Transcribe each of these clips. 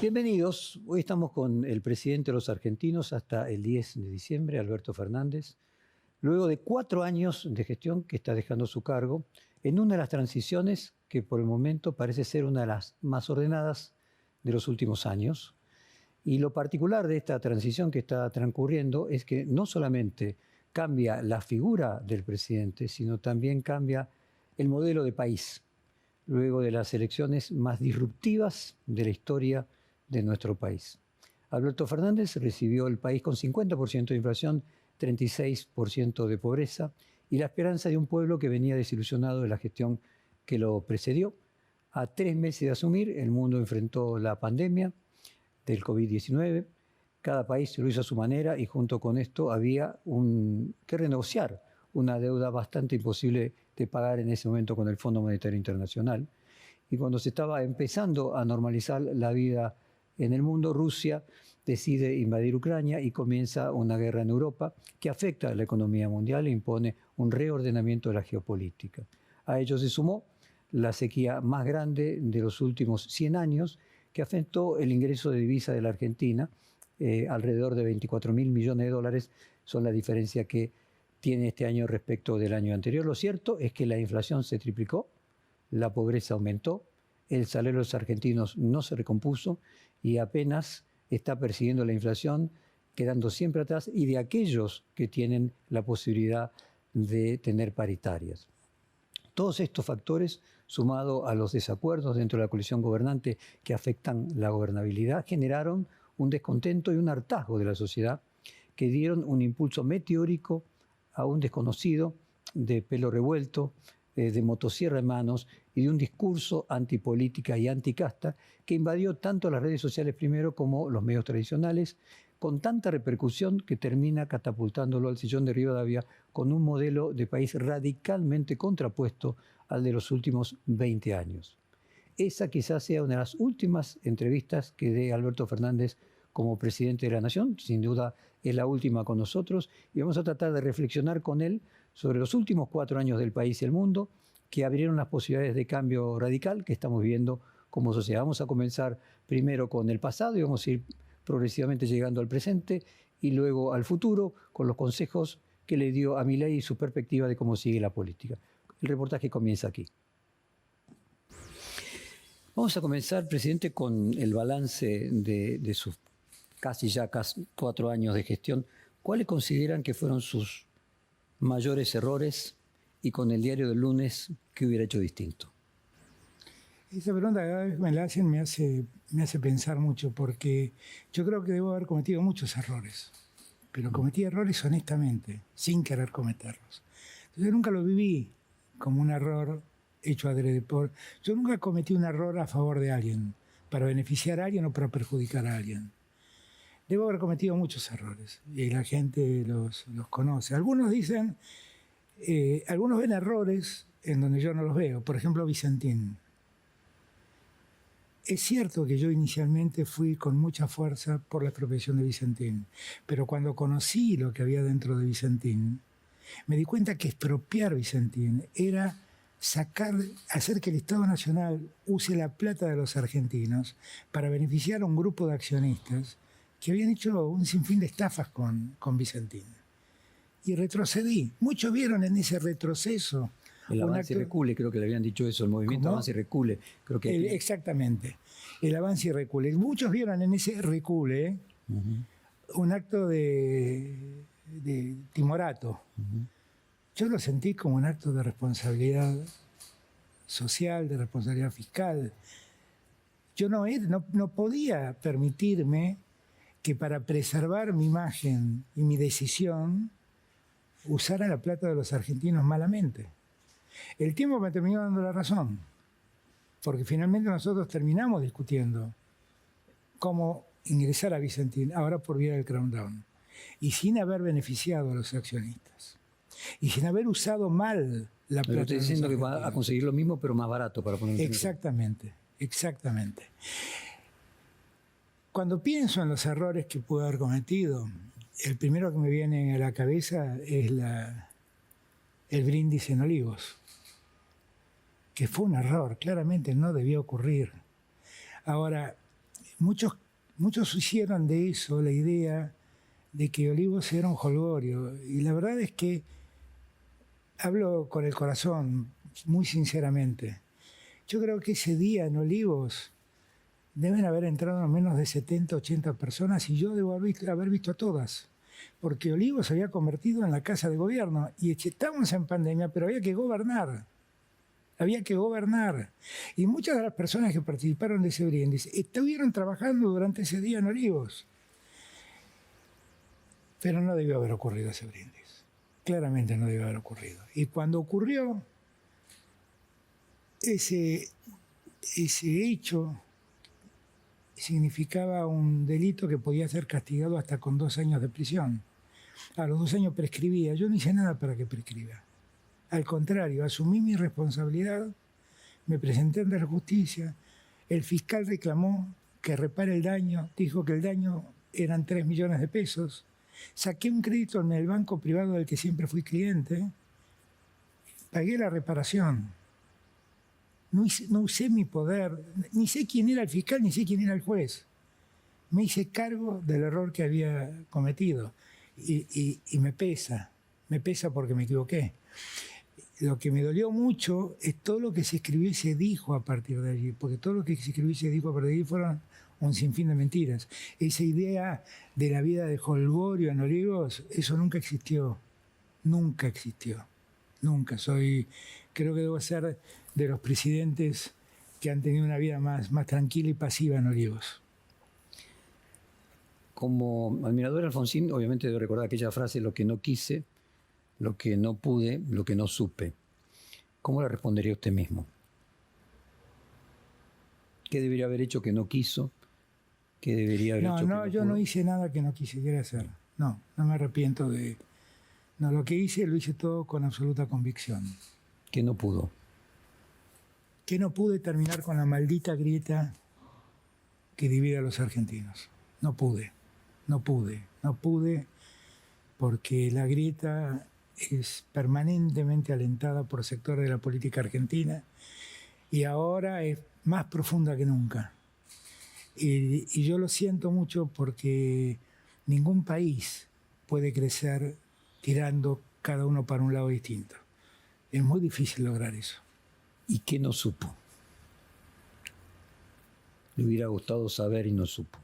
Bienvenidos. Hoy estamos con el presidente de los argentinos hasta el 10 de diciembre, Alberto Fernández, luego de 4 años de gestión que está dejando su cargo, en una de las transiciones que por el momento parece ser una de las más ordenadas de los últimos años. Y lo particular de esta transición que está transcurriendo es que no solamente cambia la figura del presidente, sino también cambia el modelo de país, luego de las elecciones más disruptivas de la historia de nuestro país. Alberto Fernández recibió el país con 50% de inflación, 36% de pobreza y la esperanza de un pueblo que venía desilusionado de la gestión que lo precedió. A 3 meses de asumir, el mundo enfrentó la pandemia del COVID-19. Cada país lo hizo a su manera y junto con esto había que renegociar una deuda bastante imposible de pagar en ese momento con el Fondo Monetario Internacional. Y cuando se estaba empezando a normalizar la vida en el mundo, Rusia decide invadir Ucrania y comienza una guerra en Europa que afecta a la economía mundial e impone un reordenamiento de la geopolítica. A ello se sumó la sequía más grande de los últimos 100 años que afectó el ingreso de divisa de la Argentina. Alrededor de 24.000 millones de dólares son la diferencia que tiene este año respecto del año anterior. Lo cierto es que la inflación se triplicó, la pobreza aumentó, el salario de los argentinos no se recompuso y apenas está persiguiendo la inflación, quedando siempre atrás, y de aquellos que tienen la posibilidad de tener paritarias. Todos estos factores, sumados a los desacuerdos dentro de la coalición gobernante que afectan la gobernabilidad, generaron un descontento y un hartazgo de la sociedad que dieron un impulso meteórico a un desconocido de pelo revuelto, de motosierra en manos y de un discurso antipolítica y anticasta que invadió tanto las redes sociales primero como los medios tradicionales, con tanta repercusión que termina catapultándolo al sillón de Rivadavia con un modelo de país radicalmente contrapuesto al de los últimos 20 años. Esa quizás sea una de las últimas entrevistas que dé Alberto Fernández como presidente de la Nación, sin duda es la última con nosotros, y vamos a tratar de reflexionar con él sobre los últimos 4 años del país y el mundo, que abrieron las posibilidades de cambio radical que estamos viviendo como sociedad. Vamos a comenzar primero con el pasado y vamos a ir progresivamente llegando al presente y luego al futuro con los consejos que le dio a Milei y su perspectiva de cómo sigue la política. El reportaje comienza aquí. Vamos a comenzar, presidente, con el balance de sus casi 4 años de gestión. ¿Cuáles consideran que fueron sus mayores errores y con el diario del lunes, qué hubiera hecho distinto? Esa pregunta cada vez que me la hacen me hace pensar mucho, porque yo creo que debo haber cometido muchos errores, pero cometí errores honestamente, sin querer cometerlos. Entonces, yo nunca lo viví como un error hecho adrede. Yo nunca cometí un error a favor de alguien, para beneficiar a alguien o para perjudicar a alguien. Debo haber cometido muchos errores y la gente los conoce. Algunos dicen, algunos ven errores en donde yo no los veo. Por ejemplo, Vicentín. Es cierto que yo inicialmente fui con mucha fuerza por la expropiación de Vicentín, pero cuando conocí lo que había dentro de Vicentín, me di cuenta que expropiar Vicentín era hacer que el Estado Nacional use la plata de los argentinos para beneficiar a un grupo de accionistas que habían hecho un sinfín de estafas con Vicentín. Y retrocedí. Muchos vieron en ese retroceso el avance y recule, creo que le habían dicho eso, el movimiento avance y recule. Creo que exactamente, el avance y recule. Muchos vieron en ese recule un acto de timorato. Yo lo sentí como un acto de responsabilidad social, de responsabilidad fiscal. Yo no podía permitirme que para preservar mi imagen y mi decisión usara la plata de los argentinos malamente. El tiempo me terminó dando la razón, porque finalmente nosotros terminamos discutiendo cómo ingresar a Vicentín, ahora por vía del Crown Down, y sin haber beneficiado a los accionistas, y sin haber usado mal la plata. Pero estoy diciendo que va a conseguir lo mismo, pero más barato para poner. Exactamente, exactamente. Cuando pienso en los errores que pude haber cometido, el primero que me viene a la cabeza es el brindis en Olivos, que fue un error, claramente no debía ocurrir. Ahora, muchos hicieron de eso la idea de que Olivos era un jolgorio. Y la verdad es que hablo con el corazón, muy sinceramente. Yo creo que ese día en Olivos deben haber entrado a menos de 70, 80 personas y yo debo haber visto a todas. Porque Olivos se había convertido en la casa de gobierno y estábamos en pandemia, pero había que gobernar. Había que gobernar. Y muchas de las personas que participaron de ese brindis estuvieron trabajando durante ese día en Olivos. Pero no debió haber ocurrido ese brindis. Claramente no debió haber ocurrido. Y cuando ocurrió ese hecho, significaba un delito que podía ser castigado hasta con 2 años de prisión. A los 2 años prescribía. Yo no hice nada para que prescriba. Al contrario, asumí mi responsabilidad, me presenté ante la justicia, el fiscal reclamó que repare el daño, dijo que el daño eran 3 millones de pesos, saqué un crédito en el banco privado del que siempre fui cliente, pagué la reparación. No usé mi poder, ni sé quién era el fiscal, ni sé quién era el juez. Me hice cargo del error que había cometido y me pesa porque me equivoqué. Lo que me dolió mucho es todo lo que se escribió y se dijo a partir de allí, porque todo lo que se escribió y se dijo a partir de allí fueron un sinfín de mentiras. Esa idea de la vida de jolgorio en Olivos, eso nunca existió. Nunca existió. Nunca. Creo que debo ser de los presidentes que han tenido una vida más tranquila y pasiva en Olivos. Como admirador de Alfonsín, obviamente debo recordar aquella frase, lo que no quise, lo que no pude, lo que no supe. ¿Cómo le respondería usted mismo? ¿Qué debería haber hecho que no quiso? ¿Qué debería haber hecho que no pudo? Yo no hice nada que no quisiera hacer. No me arrepiento de... No, lo que hice lo hice todo con absoluta convicción. ¿Qué no pudo? Que no pude terminar con la maldita grieta que divide a los argentinos. No pude, porque la grieta es permanentemente alentada por sectores de la política argentina y ahora es más profunda que nunca. Y yo lo siento mucho porque ningún país puede crecer tirando cada uno para un lado distinto. Es muy difícil lograr eso. ¿Y qué no supo? Le hubiera gustado saber y no supo.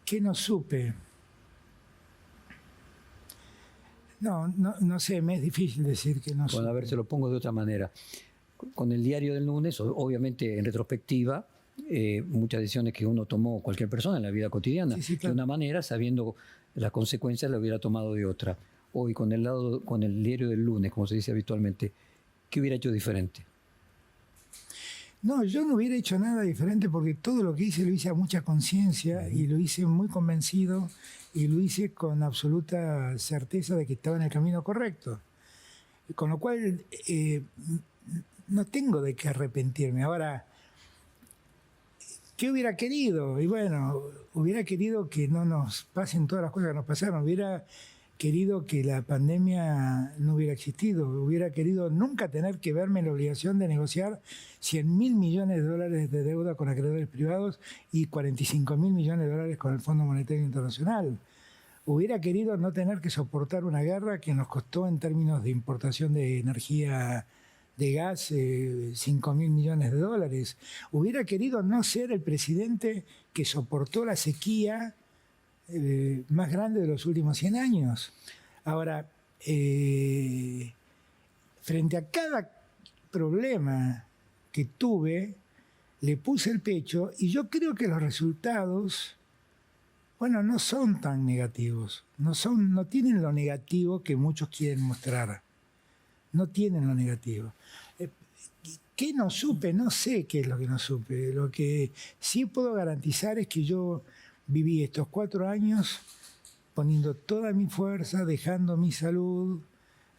¿Qué no supe? No sé, me es difícil decir que no supe. Bueno, a ver, se lo pongo de otra manera. Con el diario del lunes, obviamente en retrospectiva, muchas decisiones que uno tomó, cualquier persona en la vida cotidiana, sí, claro, de una manera, sabiendo las consecuencias, la hubiera tomado de otra. Hoy, con el diario del lunes, como se dice habitualmente, ¿qué hubiera hecho diferente? No, yo no hubiera hecho nada diferente porque todo lo que hice lo hice a mucha conciencia y lo hice muy convencido y lo hice con absoluta certeza de que estaba en el camino correcto. Con lo cual, no tengo de qué arrepentirme. Ahora, ¿qué hubiera querido? Y bueno, hubiera querido que no nos pasen todas las cosas que nos pasaron. Hubiera querido que la pandemia no hubiera existido. Hubiera querido nunca tener que verme en la obligación de negociar 100.000 millones de dólares de deuda con acreedores privados y 45.000 millones de dólares con el Fondo Monetario Internacional. Hubiera querido no tener que soportar una guerra que nos costó en términos de importación de energía de gas 5.000 millones de dólares. Hubiera querido no ser el presidente que soportó la sequía más grande de los últimos 100 años. Ahora, frente a cada problema que tuve, le puse el pecho y yo creo que los resultados, bueno, no son tan negativos. No tienen lo negativo que muchos quieren mostrar. No tienen lo negativo. ¿Qué no supe? No sé qué es lo que no supe. Lo que sí puedo garantizar es que yo viví estos 4 años poniendo toda mi fuerza, dejando mi salud.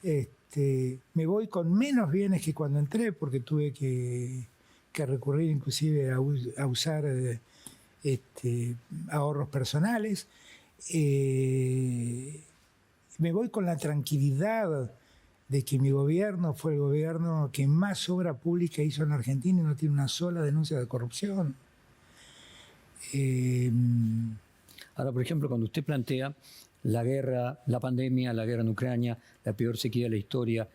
Me voy con menos bienes que cuando entré porque tuve que recurrir inclusive a usar ahorros personales. Me voy con la tranquilidad de que mi gobierno fue el gobierno que más obra pública hizo en Argentina y no tiene una sola denuncia de corrupción. Ahora, por ejemplo, cuando usted plantea la guerra, la pandemia, la guerra en Ucrania, la peor sequía de la historia,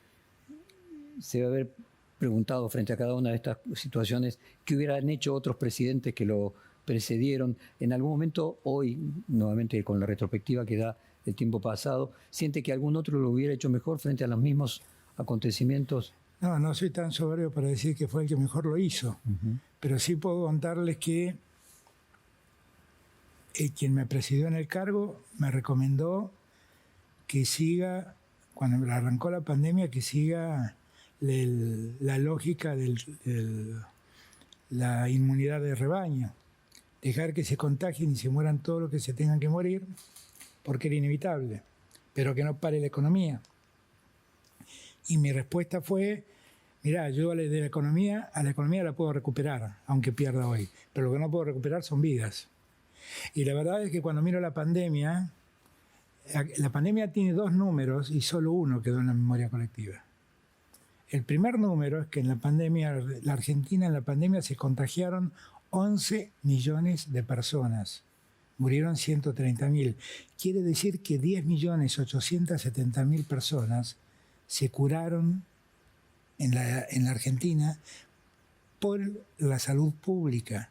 se debe haber preguntado frente a cada una de estas situaciones qué hubieran hecho otros presidentes que lo precedieron. En algún momento, hoy, nuevamente con la retrospectiva que da el tiempo pasado, ¿siente que algún otro lo hubiera hecho mejor frente a los mismos acontecimientos? No, no soy tan soberbio para decir que fue el que mejor lo hizo, pero sí puedo contarles que quien me presidió en el cargo me recomendó que siga, cuando arrancó la pandemia, que siga la lógica de la inmunidad de rebaño. Dejar que se contagien y se mueran todos los que se tengan que morir, porque era inevitable, pero que no pare la economía. Y mi respuesta fue, mirá, yo a la economía la puedo recuperar, aunque pierda hoy, pero lo que no puedo recuperar son vidas. Y la verdad es que cuando miro la pandemia tiene dos números y solo uno quedó en la memoria colectiva. El primer número es que en la pandemia, la Argentina en la pandemia se contagiaron 11 millones de personas. Murieron 130.000. Quiere decir que 10.870.000 personas se curaron en la Argentina por la salud pública.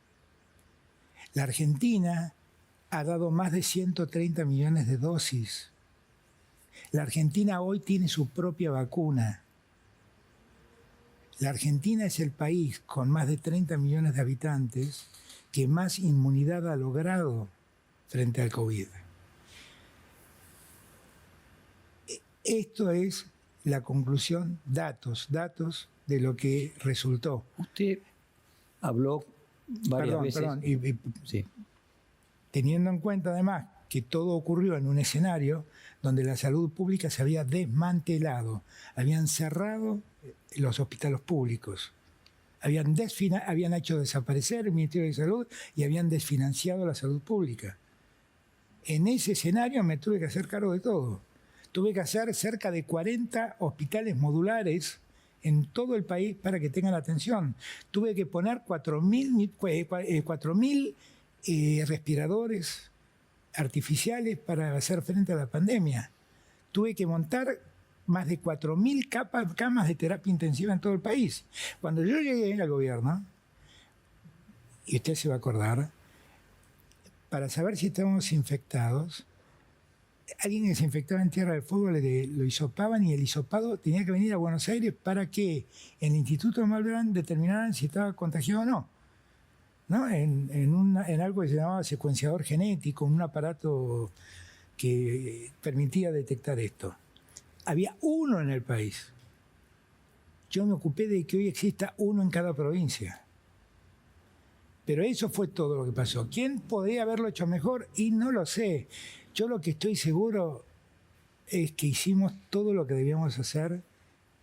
La Argentina ha dado más de 130 millones de dosis. La Argentina hoy tiene su propia vacuna. La Argentina es el país con más de 30 millones de habitantes que más inmunidad ha logrado frente al COVID. Esto es la conclusión, datos de lo que resultó. Usted habló varias veces. Sí. Teniendo en cuenta además que todo ocurrió en un escenario donde la salud pública se había desmantelado, habían cerrado los hospitales públicos, habían hecho desaparecer el Ministerio de Salud y habían desfinanciado la salud pública. En ese escenario me tuve que hacer cargo de todo. Tuve que hacer cerca de 40 hospitales modulares en todo el país para que tengan atención. Tuve que poner 4.000 respiradores artificiales para hacer frente a la pandemia. Tuve que montar más de 4.000 camas de terapia intensiva en todo el país. Cuando yo llegué al gobierno, y usted se va a acordar, para saber si estábamos infectados, alguien que se infectaba en Tierra del Fuego lo hisopaban y el hisopado tenía que venir a Buenos Aires para que en el Instituto Malbrán determinaran si estaba contagiado o no. ¿No? En algo que se llamaba secuenciador genético, un aparato que permitía detectar esto. Había uno en el país. Yo me ocupé de que hoy exista uno en cada provincia. Pero eso fue todo lo que pasó. ¿Quién podría haberlo hecho mejor? Y no lo sé. Yo lo que estoy seguro es que hicimos todo lo que debíamos hacer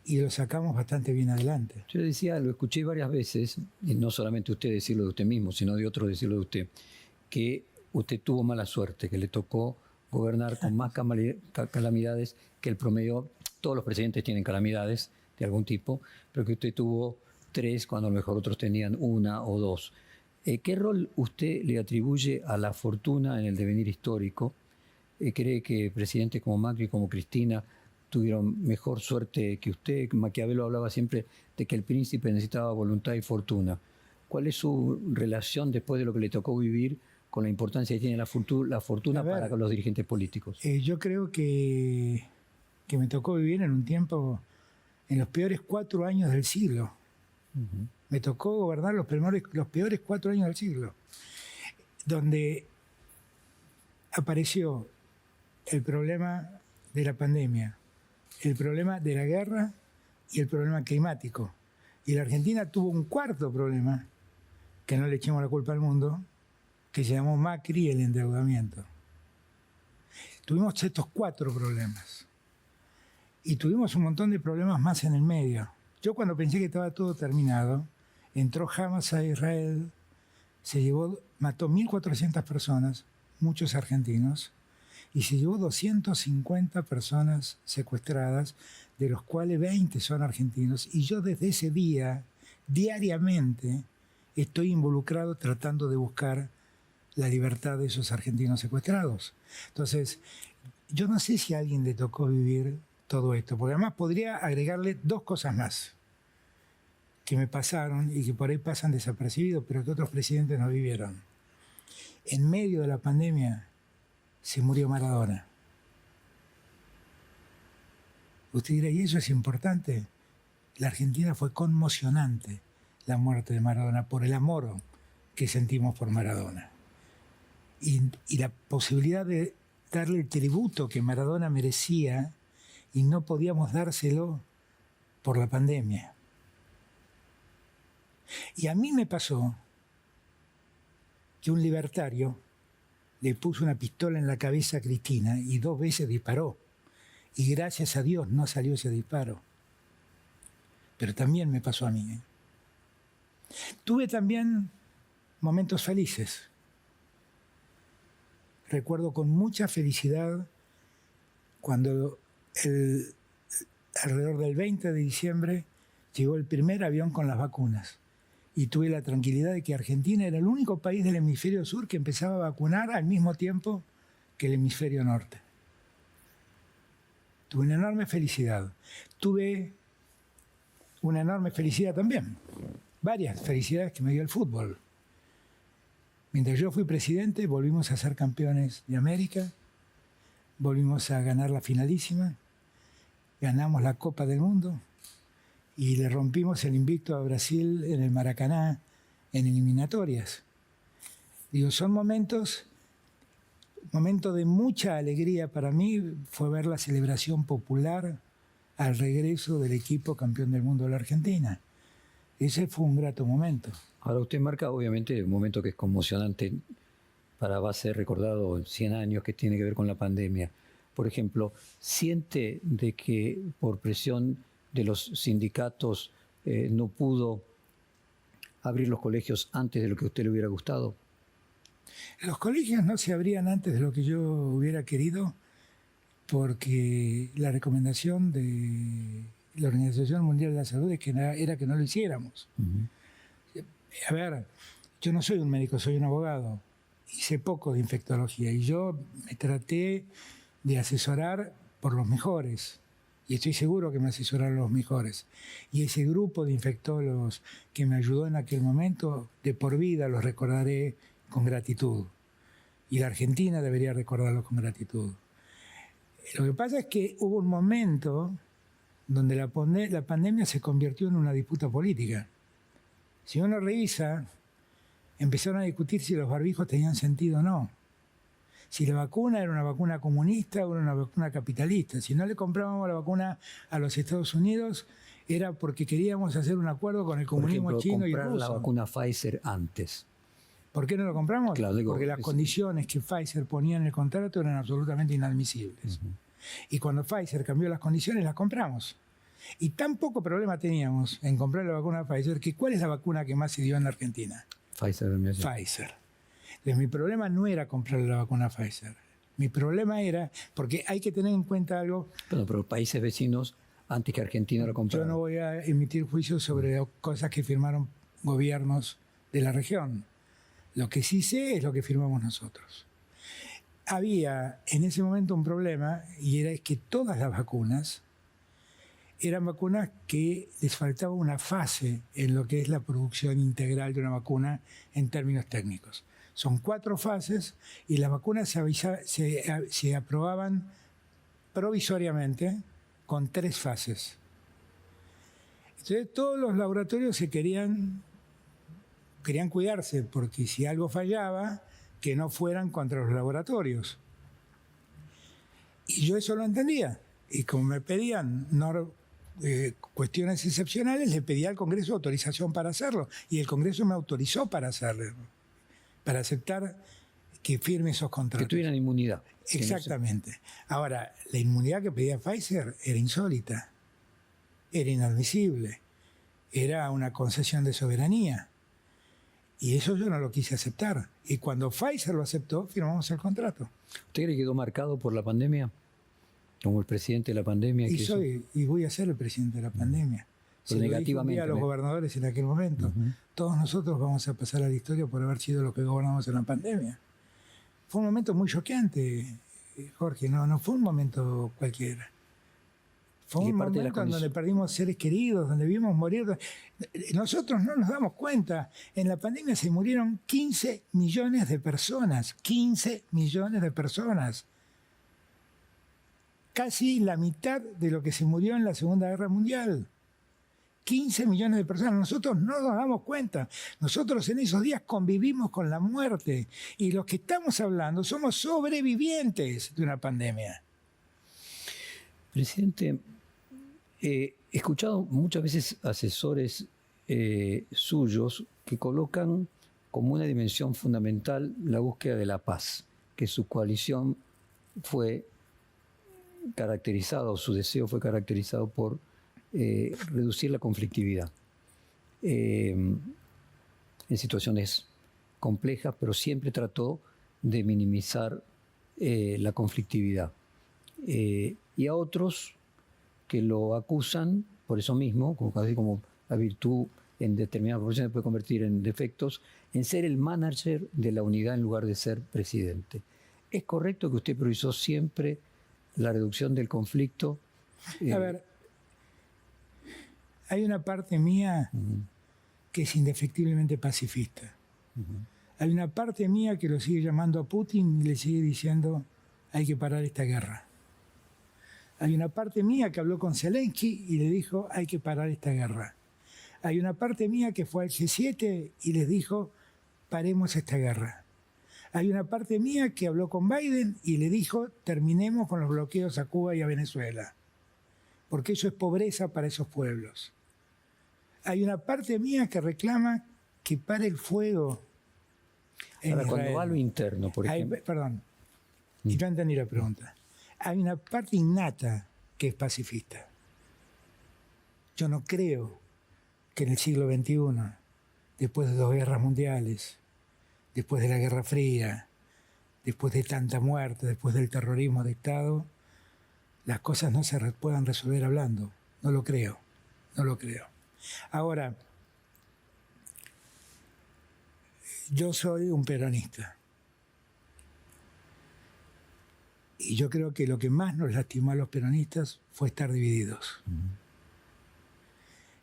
y lo sacamos bastante bien adelante. Yo decía, lo escuché varias veces, y no solamente usted decirlo de usted mismo, sino de otros decirlo de usted, que usted tuvo mala suerte, que le tocó gobernar con más calamidades que el promedio. Todos los presidentes tienen calamidades de algún tipo, pero que usted tuvo 3 cuando a lo mejor otros tenían 1 o 2. ¿Qué rol usted le atribuye a la fortuna en el devenir histórico? ¿Cree que presidentes como Macri, como Cristina, tuvieron mejor suerte que usted? Maquiavelo hablaba siempre de que el príncipe necesitaba voluntad y fortuna. ¿Cuál es su relación después de lo que le tocó vivir con la importancia que tiene la fortuna para los dirigentes políticos? Yo creo que me tocó vivir en un tiempo, en los peores 4 años del siglo. Me tocó gobernar los peores 4 años del siglo, donde apareció el problema de la pandemia, el problema de la guerra y el problema climático. Y la Argentina tuvo un cuarto problema, que no le echemos la culpa al mundo, que se llamó Macri y el endeudamiento. Tuvimos estos 4 problemas. Y tuvimos un montón de problemas más en el medio. Yo cuando pensé que estaba todo terminado, entró Hamas a Israel, mató 1.400 personas, muchos argentinos, y se llevó 250 personas secuestradas, de los cuales 20 son argentinos. Y yo desde ese día, diariamente, estoy involucrado tratando de buscar la libertad de esos argentinos secuestrados. Entonces, yo no sé si a alguien le tocó vivir todo esto, porque además podría agregarle 2 cosas más que me pasaron y que por ahí pasan desapercibidos, pero que otros presidentes no vivieron. En medio de la pandemia se murió Maradona. Usted dirá, ¿y eso es importante? La Argentina fue conmocionante la muerte de Maradona por el amor que sentimos por Maradona. Y la posibilidad de darle el tributo que Maradona merecía y no podíamos dárselo por la pandemia. Y a mí me pasó que un libertario le puso una pistola en la cabeza a Cristina y 2 veces disparó. Y gracias a Dios no salió ese disparo. Pero también me pasó a mí. Tuve también momentos felices. Recuerdo con mucha felicidad cuando alrededor del 20 de diciembre llegó el primer avión con las vacunas. Y tuve la tranquilidad de que Argentina era el único país del hemisferio sur que empezaba a vacunar al mismo tiempo que el hemisferio norte. Tuve una enorme felicidad. Tuve una enorme felicidad también. Varias felicidades que me dio el fútbol. Mientras yo fui presidente, volvimos a ser campeones de América, volvimos a ganar la finalísima, ganamos la Copa del Mundo y le rompimos el invicto a Brasil en el Maracaná en eliminatorias. Digo, son momentos de mucha alegría para mí. Fue ver la celebración popular al regreso del equipo campeón del mundo de la Argentina. Ese fue un grato momento. Ahora usted marca obviamente un momento que es conmocionante, va a ser recordado en 100 años, que tiene que ver con la pandemia. Por ejemplo, ¿siente de que por presión de los sindicatos no pudo abrir los colegios antes de lo que a usted le hubiera gustado? Los colegios no se abrían antes de lo que yo hubiera querido, porque la recomendación de la Organización Mundial de la Salud era que no lo hiciéramos. A ver, yo no soy un médico, soy un abogado. Hice poco de infectología y yo me traté de asesorar por los mejores. Y estoy seguro que me asesoraron los mejores. Y ese grupo de infectólogos que me ayudó en aquel momento, de por vida los recordaré con gratitud. Y la Argentina debería recordarlos con gratitud. Lo que pasa es que hubo un momento donde la pandemia se convirtió en una disputa política. Si uno revisa, empezaron a discutir si los barbijos tenían sentido o no. Si la vacuna era una vacuna comunista o era una vacuna capitalista. Si no le comprábamos la vacuna a los Estados Unidos, era porque queríamos hacer un acuerdo con el comunismo por ejemplo, chino y comprar ruso. la vacuna Pfizer antes. ¿Por qué no lo compramos? Claro, digo, porque las condiciones que Pfizer ponía en el contrato eran absolutamente inadmisibles. Y cuando Pfizer cambió las condiciones, las compramos. Y tan poco problema teníamos en comprar la vacuna de Pfizer, que ¿cuál es la vacuna que más se dio en la Argentina? Pfizer. Pfizer. Entonces mi problema no era comprar la vacuna Pfizer. Mi problema era, porque hay que tener en cuenta algo... Pero países vecinos, antes que Argentina lo compraron. Yo no voy a emitir juicios sobre cosas que firmaron gobiernos de la región. Lo que sí sé es lo que firmamos nosotros. Había en ese momento un problema, y era que todas las vacunas eran vacunas que les faltaba una fase en lo que es la producción integral de una vacuna en términos técnicos. Son 4 fases y las vacunas se aprobaban provisoriamente con 3 fases. Entonces todos los laboratorios querían cuidarse, porque si algo fallaba, que no fueran contra los laboratorios. Y yo eso lo entendía. Y como me pedían cuestiones excepcionales, le pedí al Congreso autorización para hacerlo. Y el Congreso me autorizó para hacerlo, para aceptar que firme esos contratos. Que tuvieran inmunidad. Exactamente. Ahora, la inmunidad que pedía Pfizer era insólita, era inadmisible, era una concesión de soberanía. Y eso yo no lo quise aceptar. Y cuando Pfizer lo aceptó, firmamos el contrato. ¿Usted cree que quedó marcado por la pandemia? Como el presidente de la pandemia. Y voy a ser el presidente de la pandemia. Pero negativamente. A los gobernadores en aquel momento. Todos nosotros vamos a pasar a la historia por haber sido los que gobernamos en la pandemia. fue un momento muy choqueante, Jorge, no fue un momento cualquiera. Fue un momento en donde perdimos seres queridos, donde vimos morir. Nosotros no nos damos cuenta. En la pandemia se murieron 15 millones de personas. 15 millones de personas. Casi la mitad de lo que se murió en la Segunda Guerra Mundial. 15 millones de personas. Nosotros no nos damos cuenta. Nosotros en esos días convivimos con la muerte. Y los que estamos hablando somos sobrevivientes de una pandemia. Presidente, he escuchado muchas veces asesores suyos que colocan como una dimensión fundamental la búsqueda de la paz, que su coalición fue caracterizada, o su deseo fue caracterizado por reducir la conflictividad en situaciones complejas, pero siempre trató de minimizar la conflictividad. Y a otros que lo acusan por eso mismo, casi como la virtud en determinadas profesiones puede convertir en defectos, en ser el manager de la unidad en lugar de ser presidente. ¿Es correcto que usted priorizó siempre la reducción del conflicto? A ver, hay una parte mía que es indefectiblemente pacifista. Hay una parte mía que lo sigue llamando a Putin y le sigue diciendo hay que parar esta guerra. Hay una parte mía que habló con Zelensky y le dijo hay que parar esta guerra. Hay una parte mía que fue al G7 y les dijo paremos esta guerra. Hay una parte mía que habló con Biden y le dijo terminemos con los bloqueos a Cuba y a Venezuela, porque eso es pobreza para esos pueblos. Hay una parte mía que reclama que pare el fuego en Ahora, Israel. cuando va a lo interno, por ejemplo. Perdón, yo entendí la pregunta. Hay una parte innata que es pacifista. Yo no creo que en el siglo XXI, después de 2 guerras mundiales, después de la Guerra Fría, después de tanta muerte, después del terrorismo de Estado, las cosas no se puedan resolver hablando. No lo creo, no lo creo. Ahora, yo soy un peronista. Y yo creo que lo que más nos lastimó a los peronistas fue estar divididos.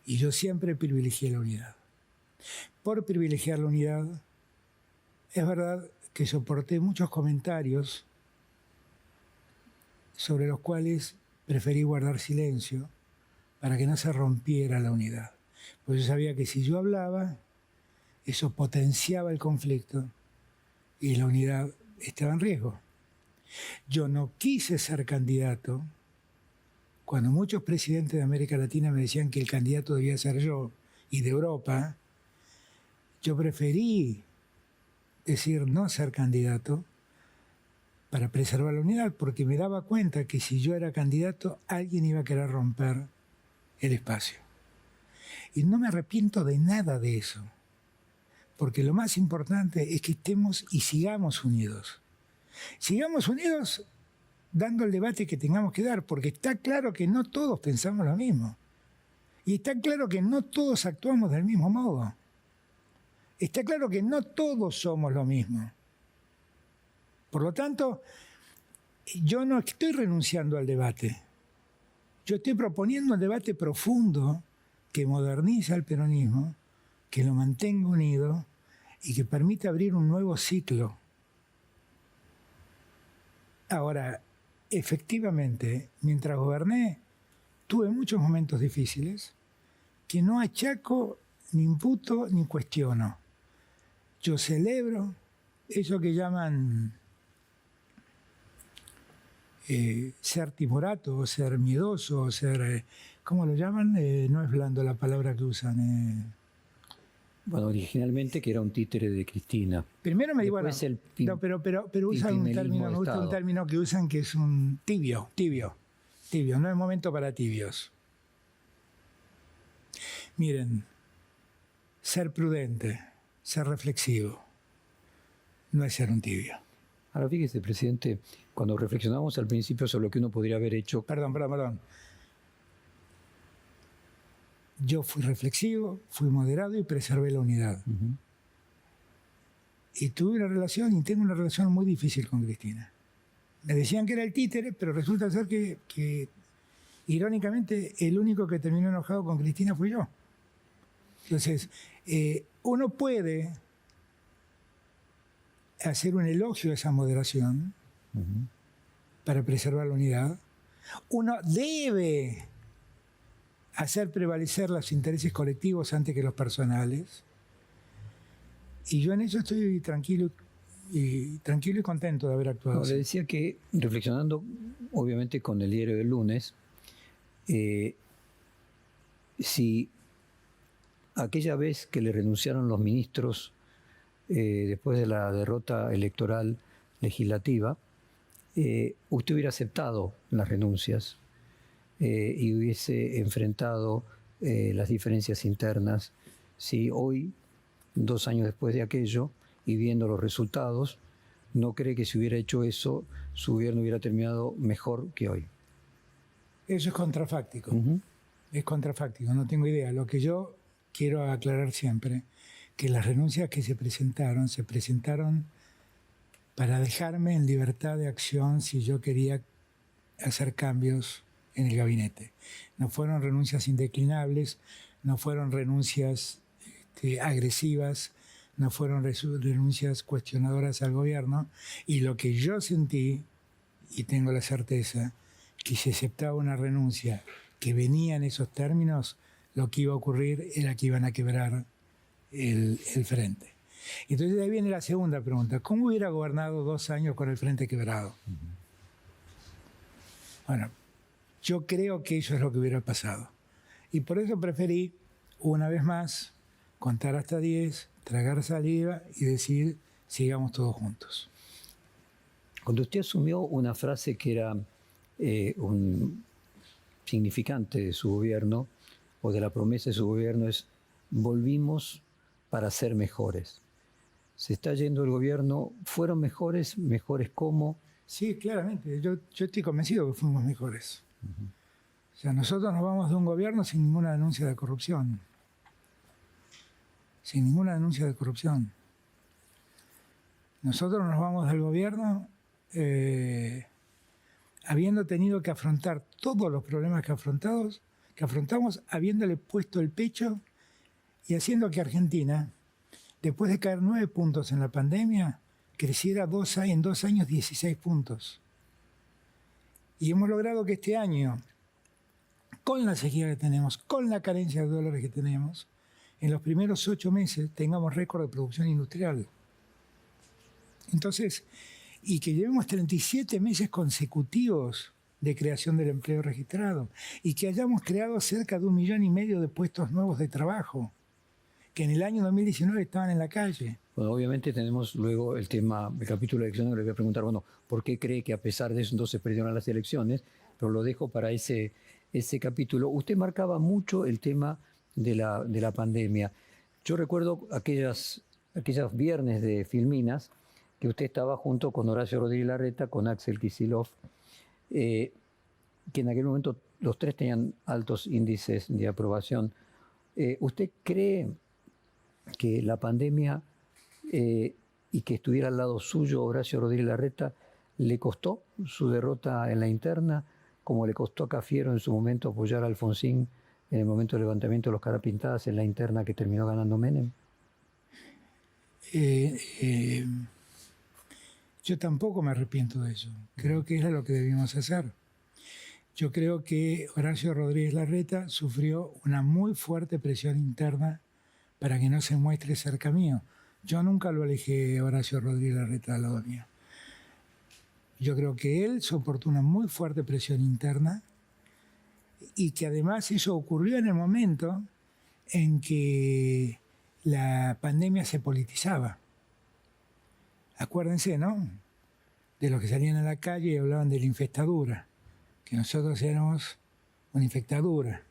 Y yo siempre privilegié la unidad. Por privilegiar la unidad, es verdad que soporté muchos comentarios sobre los cuales preferí guardar silencio para que no se rompiera la unidad. Porque yo sabía que si yo hablaba, eso potenciaba el conflicto y la unidad estaba en riesgo. Yo no quise ser candidato cuando muchos presidentes de América Latina me decían que el candidato debía ser yo y de Europa. Yo preferí decir no ser candidato para preservar la unidad, porque me daba cuenta que si yo era candidato, alguien iba a querer romper el espacio. Y no me arrepiento de nada de eso, porque lo más importante es que estemos y sigamos unidos. Sigamos unidos dando el debate que tengamos que dar, porque está claro que no todos pensamos lo mismo. Y está claro que no todos actuamos del mismo modo. Está claro que no todos somos lo mismo. Por lo tanto, yo no estoy renunciando al debate. Yo estoy proponiendo un debate profundo que moderniza el peronismo, que lo mantenga unido y que permita abrir un nuevo ciclo. Ahora, efectivamente, mientras goberné, tuve muchos momentos difíciles que no achaco, ni imputo, ni cuestiono. Yo celebro eso que llaman ser timorato, o ser miedoso, o ser... ¿cómo lo llaman? No es blando la palabra que usan. Bueno, originalmente que era un títere de Cristina. Primero me digo, bueno, no, pero usan un término, me gusta un término que usan que es un tibio. No es momento para tibios. Miren, ser prudente, ser reflexivo, no es ser un tibio. Ahora fíjese, presidente, cuando reflexionamos al principio sobre lo que uno podría haber hecho... Perdón. Yo fui reflexivo, fui moderado y preservé la unidad. y tuve una relación, y tengo una relación muy difícil con Cristina. Me decían que era el títere, pero resulta ser que irónicamente, el único que terminó enojado con Cristina fui yo. Entonces, uno puede hacer un elogio a esa moderación para preservar la unidad. Uno debe hacer prevalecer los intereses colectivos antes que los personales. Y yo en eso estoy tranquilo y contento de haber actuado. No, le decía que, reflexionando obviamente con el diario del lunes, si aquella vez que le renunciaron los ministros después de la derrota electoral legislativa, usted hubiera aceptado las renuncias y hubiese enfrentado las diferencias internas, si hoy, 2 años después de aquello, y viendo los resultados, ¿no cree que si hubiera hecho eso, su gobierno hubiera terminado mejor que hoy? Eso es contrafáctico. Es contrafáctico, no tengo idea. Lo que yo quiero aclarar siempre, que las renuncias que se presentaron para dejarme en libertad de acción si yo quería hacer cambios en el gabinete. No fueron renuncias indeclinables, no fueron renuncias agresivas, no fueron renuncias cuestionadoras al gobierno, y lo que yo sentí, y tengo la certeza, que si aceptaba una renuncia que venía en esos términos, lo que iba a ocurrir era que iban a quebrar el frente. Entonces de ahí viene la segunda pregunta: ¿cómo hubiera gobernado 2 años con el frente quebrado? Bueno, yo creo que eso es lo que hubiera pasado. Y por eso preferí, una vez más, contar hasta 10, tragar saliva y decir, sigamos todos juntos. Cuando usted asumió una frase que era un significante de su gobierno, o de la promesa de su gobierno, es: volvimos para ser mejores. ¿Se está yendo el gobierno? ¿Fueron mejores? ¿Mejores cómo? Sí, claramente. Yo estoy convencido que fuimos mejores. O sea, nosotros nos vamos de un gobierno sin ninguna denuncia de corrupción. Sin ninguna denuncia de corrupción. Nosotros nos vamos del gobierno habiendo tenido que afrontar todos los problemas que afrontamos, habiéndole puesto el pecho y haciendo que Argentina, después de caer 9 puntos en la pandemia, creciera en 2 años 16 puntos. Y hemos logrado que este año, con la sequía que tenemos, con la carencia de dólares que tenemos, en los primeros 8 meses tengamos récord de producción industrial. Entonces, y que llevemos 37 meses consecutivos de creación del empleo registrado, y que hayamos creado cerca de 1,5 millones de puestos nuevos de trabajo, que en el año 2019 estaban en la calle. Bueno, obviamente tenemos luego el capítulo de elecciones, le voy a preguntar, bueno, ¿por qué cree que a pesar de eso entonces perdieron las elecciones? Pero lo dejo para ese capítulo. Usted marcaba mucho el tema de la pandemia. Yo recuerdo aquellos viernes de Filminas, que usted estaba junto con Horacio Rodríguez Larreta, con Axel Kicillof, que en aquel momento los 3 tenían altos índices de aprobación. ¿Usted cree que la pandemia y que estuviera al lado suyo Horacio Rodríguez Larreta le costó su derrota en la interna, como le costó a Cafiero en su momento apoyar a Alfonsín en el momento del levantamiento de los Carapintadas en la interna que terminó ganando Menem? Yo tampoco me arrepiento de eso. Creo que era lo que debíamos hacer. Yo creo que Horacio Rodríguez Larreta sufrió una muy fuerte presión interna para que no se muestre cerca mío. Yo nunca lo alejé a Horacio Rodríguez Larreta al lado mío. Yo creo que él soportó una muy fuerte presión interna y que además eso ocurrió en el momento en que la pandemia se politizaba. Acuérdense, ¿no?, de los que salían a la calle y hablaban de la infectadura, que nosotros éramos una infectadura,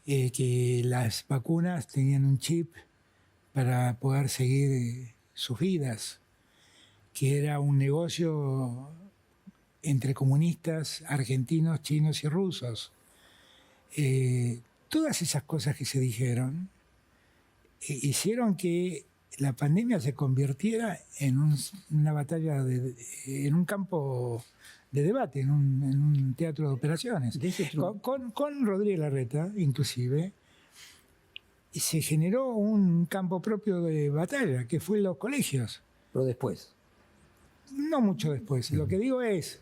que las vacunas tenían un chip para poder seguir sus vidas, que era un negocio entre comunistas, argentinos, chinos y rusos. Todas esas cosas que se dijeron hicieron que la pandemia se convirtiera en una batalla, en un campo de debate, en un teatro de operaciones. Con Rodríguez Larreta, inclusive, se generó un campo propio de batalla, que fue los colegios. Pero después. No mucho después. Lo que digo es,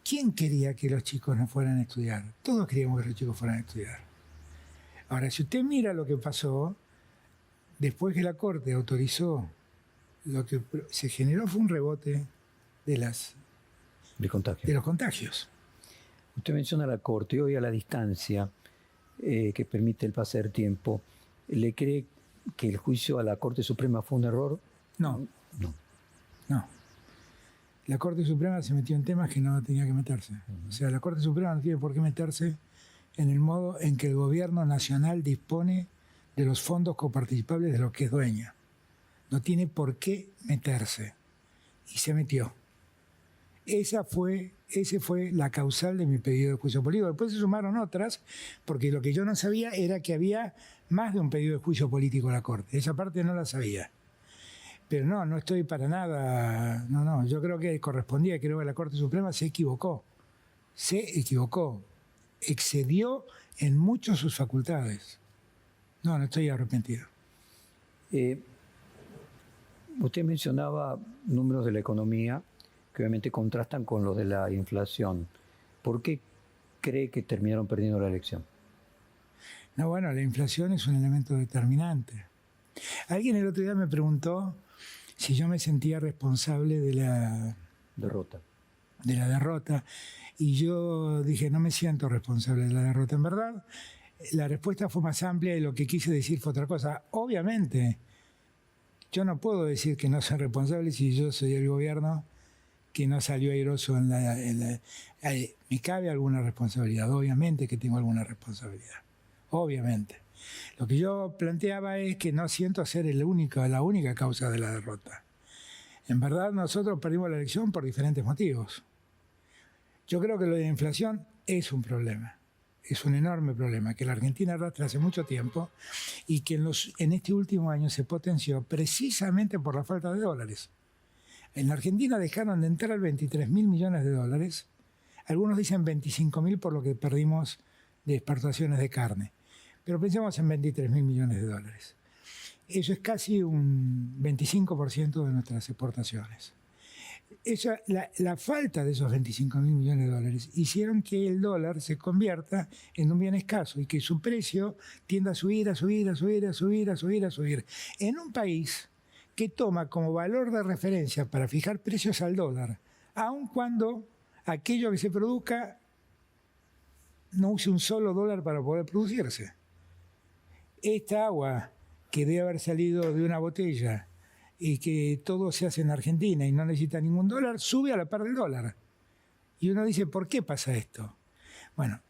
¿quién quería que los chicos no fueran a estudiar? Todos queríamos que los chicos fueran a estudiar. Ahora, si usted mira lo que pasó, después que la Corte autorizó, lo que se generó fue un rebote de los contagios. Usted menciona la Corte, hoy a la distancia que permite el pase del tiempo, ¿le cree que el juicio a la Corte Suprema fue un error? No. La Corte Suprema se metió en temas que no tenía que meterse. O sea, la Corte Suprema no tiene por qué meterse en el modo en que el gobierno nacional dispone de los fondos coparticipables de los que es dueña. No tiene por qué meterse. Y se metió. Ese fue la causal de mi pedido de juicio político. Después se sumaron otras, porque lo que yo no sabía era que había más de un pedido de juicio político a la Corte. Esa parte no la sabía. Pero no estoy para nada. No, yo creo que correspondía, creo que la Corte Suprema se equivocó. Excedió en mucho sus facultades. No estoy arrepentido. Usted mencionaba números de la economía que obviamente contrastan con los de la inflación. ¿Por qué cree que terminaron perdiendo la elección? No, bueno, la inflación es un elemento determinante. Alguien el otro día me preguntó si yo me sentía responsable de la derrota. Y yo dije, no me siento responsable de la derrota. En verdad, la respuesta fue más amplia y lo que quise decir fue otra cosa. Obviamente, yo no puedo decir que no soy responsable si yo soy el gobierno que no salió airoso me cabe alguna responsabilidad. Obviamente que tengo alguna responsabilidad. Obviamente. Lo que yo planteaba es que no siento ser la única causa de la derrota. En verdad, nosotros perdimos la elección por diferentes motivos. Yo creo que lo de la inflación es un problema. Es un enorme problema que la Argentina arrastra hace mucho tiempo y que en este último año se potenció precisamente por la falta de dólares. En la Argentina dejaron de entrar 23.000 millones de dólares. Algunos dicen 25.000 por lo que perdimos de exportaciones de carne. Pero pensemos en 23.000 millones de dólares. Eso es casi un 25% de nuestras exportaciones. La falta de esos 25.000 millones de dólares hicieron que el dólar se convierta en un bien escaso y que su precio tienda a subir. En un país que toma como valor de referencia para fijar precios al dólar, aun cuando aquello que se produzca no use un solo dólar para poder producirse. Esta agua que debe haber salido de una botella y que todo se hace en Argentina y no necesita ningún dólar, sube a la par del dólar. Y uno dice, ¿por qué pasa esto? Bueno,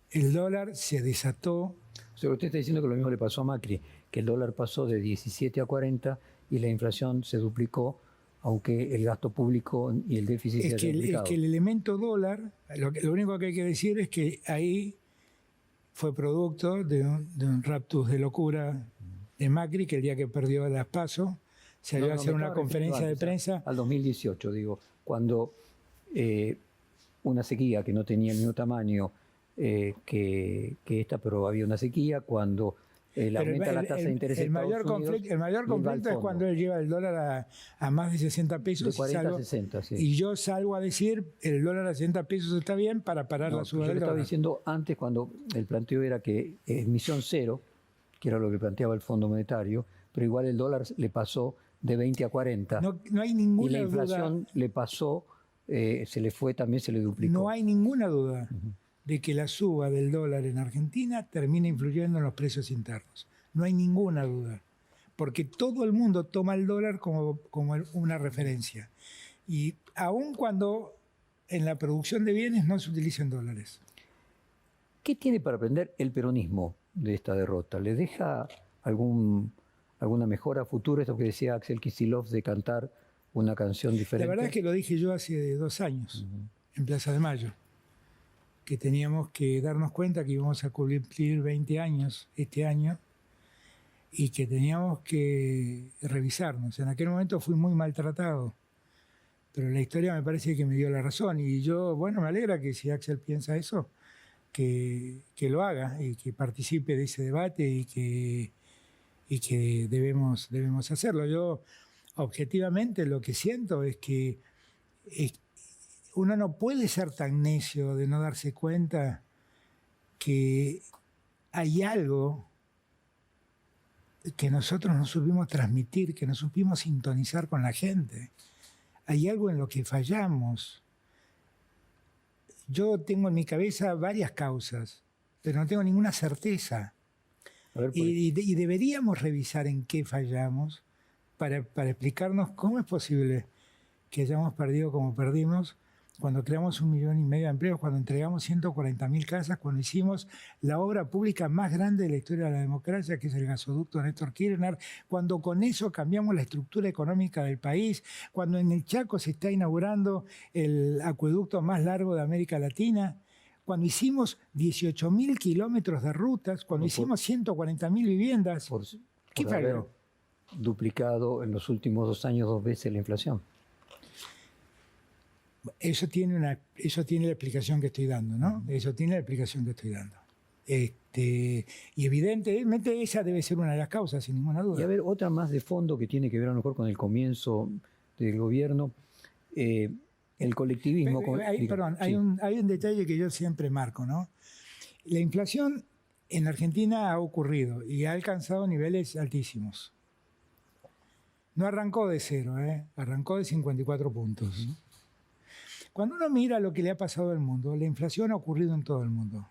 el dólar se desató. O sea, usted está diciendo que lo mismo le pasó a Macri, que el dólar pasó de 17 a 40 y la inflación se duplicó, aunque el gasto público y el déficit se han duplicado. Es que el elemento dólar, lo único que hay que decir es que ahí fue producto de un raptus de locura de Macri, que el día que perdió las PASO salió a hacer una conferencia de prensa. Al 2018, digo, cuando una sequía que no tenía el mismo tamaño que esta, pero había una sequía, cuando aumenta la tasa de interés en Estados Unidos. El mayor conflicto es cuando él lleva el dólar a más de 60 pesos. De 40 a 60, sí. Y yo salgo a decir, el dólar a 60 pesos está bien para parar la suba del dólar. Yo estaba diciendo antes, cuando el planteo era que emisión cero, que era lo que planteaba el Fondo Monetario, pero igual el dólar le pasó de 20 a 40. No hay ninguna duda. Y la inflación le pasó, se le fue también, se le duplicó. No hay ninguna duda de que la suba del dólar en Argentina termina influyendo en los precios internos. No hay ninguna duda. Porque todo el mundo toma el dólar como una referencia. Y aun cuando en la producción de bienes no se utilicen dólares. ¿Qué tiene para aprender el peronismo de esta derrota? ¿Le deja alguna mejora futura? Esto que decía Axel Kicillof de cantar una canción diferente. La verdad es que lo dije yo hace 2 años, en Plaza de Mayo, que teníamos que darnos cuenta que íbamos a cumplir 20 años este año y que teníamos que revisarnos. En aquel momento fui muy maltratado, pero la historia me parece que me dio la razón. Y yo, bueno, me alegra que si Axel piensa eso, que lo haga y que participe de ese debate y que debemos hacerlo. Yo, objetivamente, lo que siento es que uno no puede ser tan necio de no darse cuenta que hay algo que nosotros no supimos transmitir, que no supimos sintonizar con la gente. Hay algo en lo que fallamos. Yo tengo en mi cabeza varias causas, pero no tengo ninguna certeza. Y deberíamos revisar en qué fallamos para explicarnos cómo es posible que hayamos perdido como perdimos cuando creamos 1,5 millones de empleos, cuando entregamos 140.000 casas, cuando hicimos la obra pública más grande de la historia de la democracia, que es el gasoducto Néstor Kirchner, cuando con eso cambiamos la estructura económica del país, cuando en el Chaco se está inaugurando el acueducto más largo de América Latina, cuando hicimos 18.000 kilómetros de rutas, cuando hicimos 140.000 viviendas. ¿Qué falló? Duplicado en los últimos 2 años 2 veces la inflación. Eso tiene la explicación que estoy dando, ¿no? Eso tiene la explicación que estoy dando. Y evidentemente esa debe ser una de las causas, sin ninguna duda. Y a ver, otra más de fondo que tiene que ver a lo mejor con el comienzo del gobierno, el colectivismo. Hay un detalle que yo siempre marco, ¿no? La inflación en Argentina ha ocurrido y ha alcanzado niveles altísimos. No arrancó de 0, arrancó de 54 puntos. Cuando uno mira lo que le ha pasado al mundo, la inflación ha ocurrido en todo el mundo.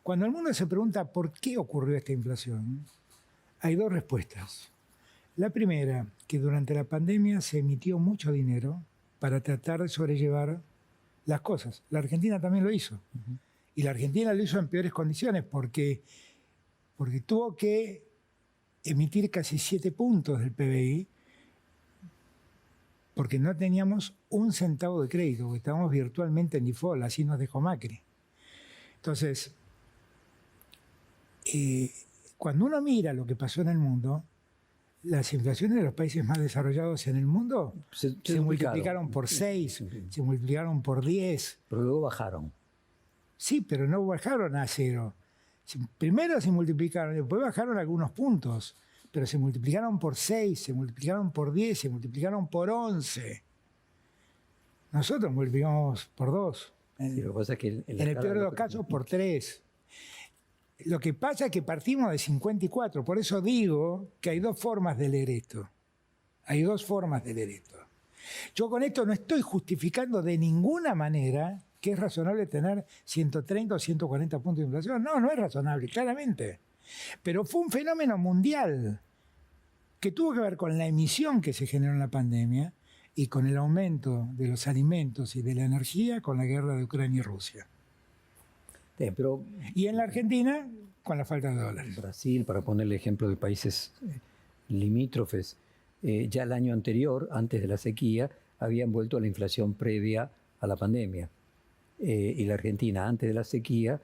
Cuando el mundo se pregunta por qué ocurrió esta inflación, hay 2 respuestas. La primera, que durante la pandemia se emitió mucho dinero para tratar de sobrellevar las cosas. La Argentina también lo hizo. Y la Argentina lo hizo en peores condiciones porque tuvo que emitir casi 7 puntos del PBI porque no teníamos un centavo de crédito, porque estábamos virtualmente en default, así nos dejó Macri. Entonces, cuando uno mira lo que pasó en el mundo, las inflaciones de los países más desarrollados en el mundo se multiplicaron por 6, se multiplicaron por 10. Pero luego bajaron. Sí, pero no bajaron a 0. Primero se multiplicaron, después bajaron algunos puntos, pero se multiplicaron por 6, se multiplicaron por 10, se multiplicaron por 11. Nosotros multiplicamos por 2. Sí, lo que pasa es que en el peor de los casos, por 3. Lo que pasa es que partimos de 54. Por eso digo que hay 2 formas de leer esto. Hay 2 formas de leer esto. Yo con esto no estoy justificando de ninguna manera que es razonable tener 130 o 140 puntos de inflación. No, no es razonable, claramente. Pero fue un fenómeno mundial que tuvo que ver con la emisión que se generó en la pandemia y con el aumento de los alimentos y de la energía con la guerra de Ucrania y Rusia. Y en la Argentina, con la falta de dólares. Brasil, para ponerle ejemplo de países limítrofes, ya el año anterior, antes de la sequía, habían vuelto a la inflación previa a la pandemia. Y la Argentina, antes de la sequía,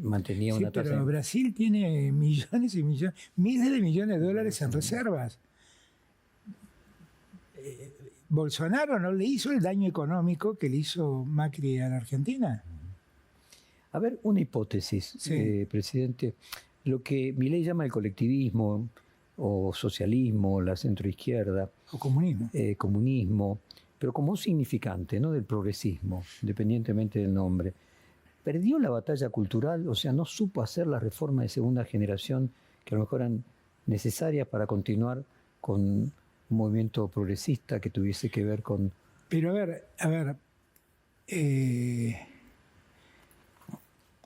mantenía una tasa. Pero Brasil tiene millones y millones, miles de millones de dólares en reservas. Bolsonaro no le hizo el daño económico que le hizo Macri a la Argentina. A ver, una hipótesis, presidente. Lo que Milei llama el colectivismo, o socialismo, la centroizquierda. O comunismo. Comunismo, pero como un significante, ¿no?, del progresismo, independientemente del nombre. ¿Perdió la batalla cultural? O sea, ¿no supo hacer las reformas de segunda generación que a lo mejor eran necesarias para continuar con un movimiento progresista que tuviese que ver con... Pero a ver,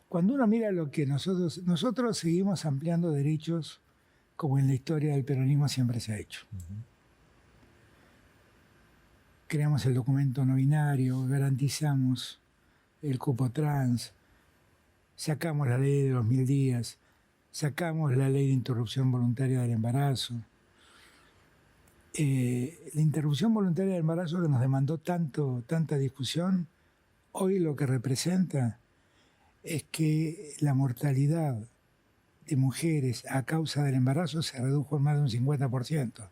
cuando uno mira lo que nosotros seguimos ampliando derechos como en la historia del peronismo siempre se ha hecho. Creamos el documento no binario, garantizamos el cupo trans, sacamos la ley de los 1000 días, sacamos la ley de interrupción voluntaria del embarazo. La interrupción voluntaria del embarazo que nos demandó tanta discusión, hoy lo que representa es que la mortalidad de mujeres a causa del embarazo se redujo en más de un 50%.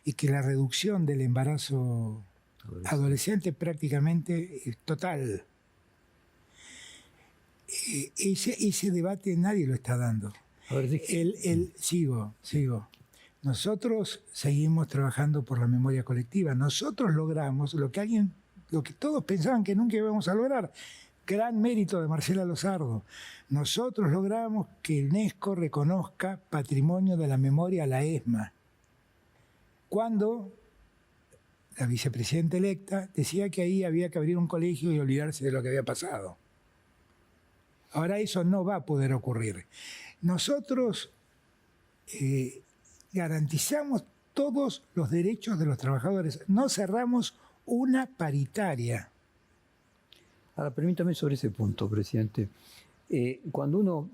Y que la reducción del embarazo adolescente prácticamente es total. Ese debate nadie lo está dando. A ver, Sigo. Nosotros seguimos trabajando por la memoria colectiva. Nosotros logramos lo que todos pensaban que nunca íbamos a lograr. Gran mérito de Marcela Lozardo. Nosotros logramos que UNESCO reconozca Patrimonio de la Memoria a la ESMA. Cuando la vicepresidenta electa decía que ahí había que abrir un colegio y olvidarse de lo que había pasado. Ahora eso no va a poder ocurrir. Nosotros garantizamos todos los derechos de los trabajadores. No cerramos una paritaria. Ahora, permítame sobre ese punto, presidente. Cuando uno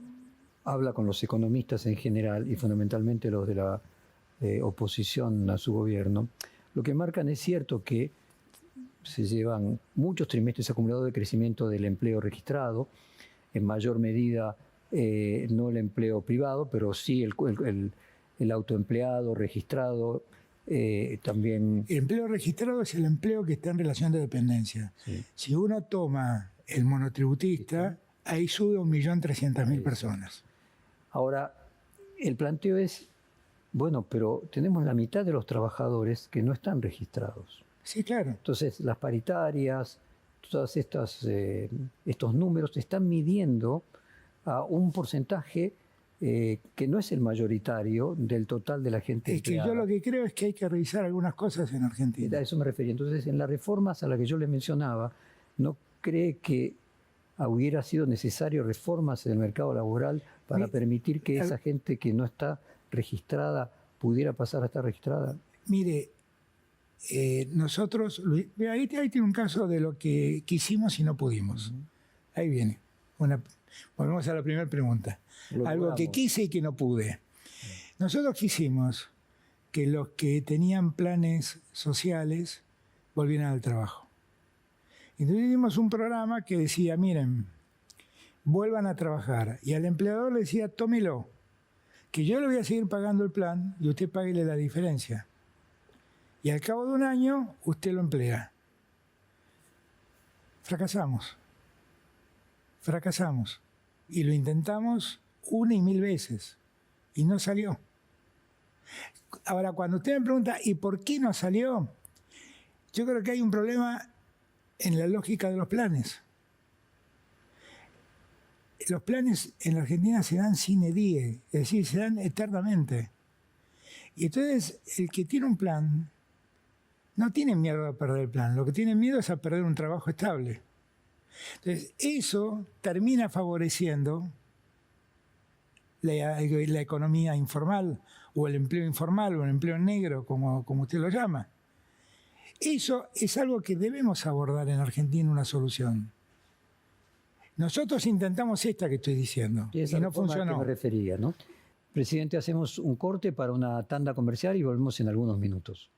habla con los economistas en general y fundamentalmente los de la oposición a su gobierno, lo que marcan es cierto que se llevan muchos trimestres acumulados de crecimiento del empleo registrado, en mayor medida no el empleo privado, pero sí el autoempleado registrado, también... El empleo registrado es el empleo que está en relación de dependencia. Sí. Si uno toma el monotributista, ahí sube 1.300.000 personas. Ahora, el planteo es, bueno, pero tenemos la mitad de los trabajadores que no están registrados. Sí, claro. Entonces, las paritarias, todos estos números están midiendo a un porcentaje que no es el mayoritario del total de la gente empleada. Que yo lo que creo es que hay que revisar algunas cosas en Argentina. A eso me refería. Entonces, en las reformas a las que yo le mencionaba, ¿no cree que hubiera sido necesario reformas en el mercado laboral para permitir que esa gente que no está registrada pudiera pasar a estar registrada? Mire, nosotros, ahí tiene un caso de lo que quisimos y no pudimos. Ahí viene. Volvemos a la primera pregunta. Algo que quise y que no pude. Nosotros quisimos que los que tenían planes sociales volvieran al trabajo. Entonces hicimos un programa que decía, miren, vuelvan a trabajar. Y al empleador le decía, tómelo, que yo le voy a seguir pagando el plan y usted páguele la diferencia. Y al cabo de un año, usted lo emplea. Fracasamos. Y lo intentamos 1 y 1000 veces. Y no salió. Ahora, cuando usted me pregunta, ¿y por qué no salió? Yo creo que hay un problema en la lógica de los planes. Los planes en la Argentina se dan sine die, es decir, se dan eternamente. Y entonces, el que tiene un plan no tiene miedo a perder el plan, lo que tiene miedo es a perder un trabajo estable. Entonces, eso termina favoreciendo la economía informal, o el empleo informal, o el empleo negro, como usted lo llama. Eso es algo que debemos abordar en Argentina, una solución. Nosotros intentamos esta que estoy diciendo, y no funcionó. A que me refería, ¿no? Presidente, hacemos un corte para una tanda comercial y volvemos en algunos minutos.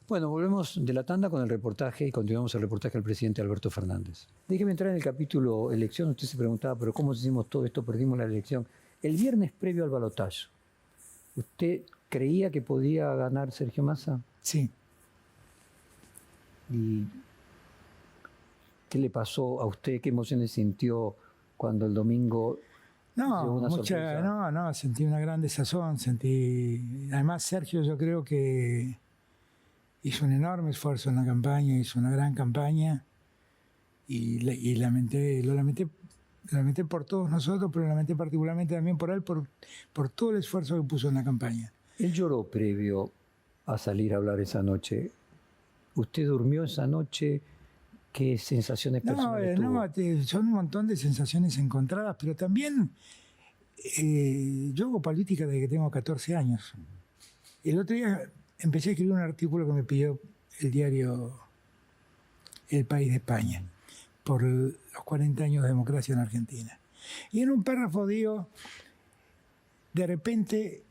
Bueno, volvemos de la tanda con el reportaje y continuamos el reportaje del presidente Alberto Fernández. Déjeme entrar en el capítulo elección. Usted se preguntaba, pero ¿cómo hicimos todo esto? Perdimos la elección. El viernes previo al balotaje, ¿usted creía que podía ganar Sergio Massa? Sí. ¿Y qué le pasó a usted? ¿Qué emociones sintió cuando el domingo llegó una sorpresa? No, sentí una gran desazón. Además, Sergio, yo creo que hizo un enorme esfuerzo en la campaña, hizo una gran campaña y lo lamenté por todos nosotros, pero lo lamenté particularmente también por él, por todo el esfuerzo que puso en la campaña. Él lloró previo a salir a hablar esa noche. ¿Usted durmió esa noche? ¿Qué sensaciones personales tuvo? Son un montón de sensaciones encontradas, pero también yo hago política desde que tengo 14 años. El otro día empecé a escribir un artículo que me pidió el diario El País de España por los 40 años de democracia en Argentina. Y en un párrafo digo, de repente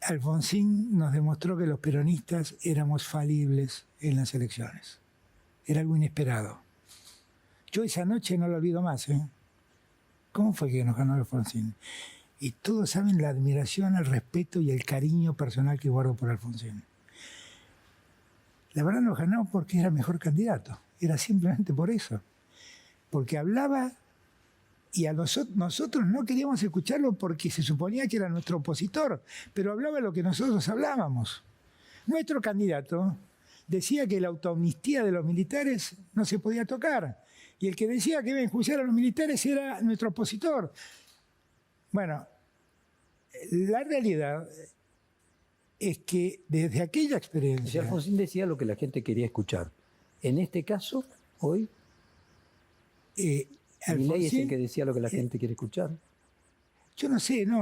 Alfonsín nos demostró que los peronistas éramos falibles en las elecciones. Era algo inesperado. Yo esa noche no lo olvido más. ¿Cómo fue que nos ganó Alfonsín? Y todos saben la admiración, el respeto y el cariño personal que guardo por Alfonsín. La verdad nos ganó porque era mejor candidato. Era simplemente por eso. Porque hablaba y a nosotros no queríamos escucharlo porque se suponía que era nuestro opositor, pero hablaba lo que nosotros hablábamos. Nuestro candidato decía que la autoamnistía de los militares no se podía tocar, y el que decía que iba a enjuiciar a los militares era nuestro opositor. Bueno, la realidad es que desde aquella experiencia... Alfonsín decía lo que la gente quería escuchar. En este caso, hoy... Milei es el que decía lo que la gente quiere escuchar. Yo no sé, yo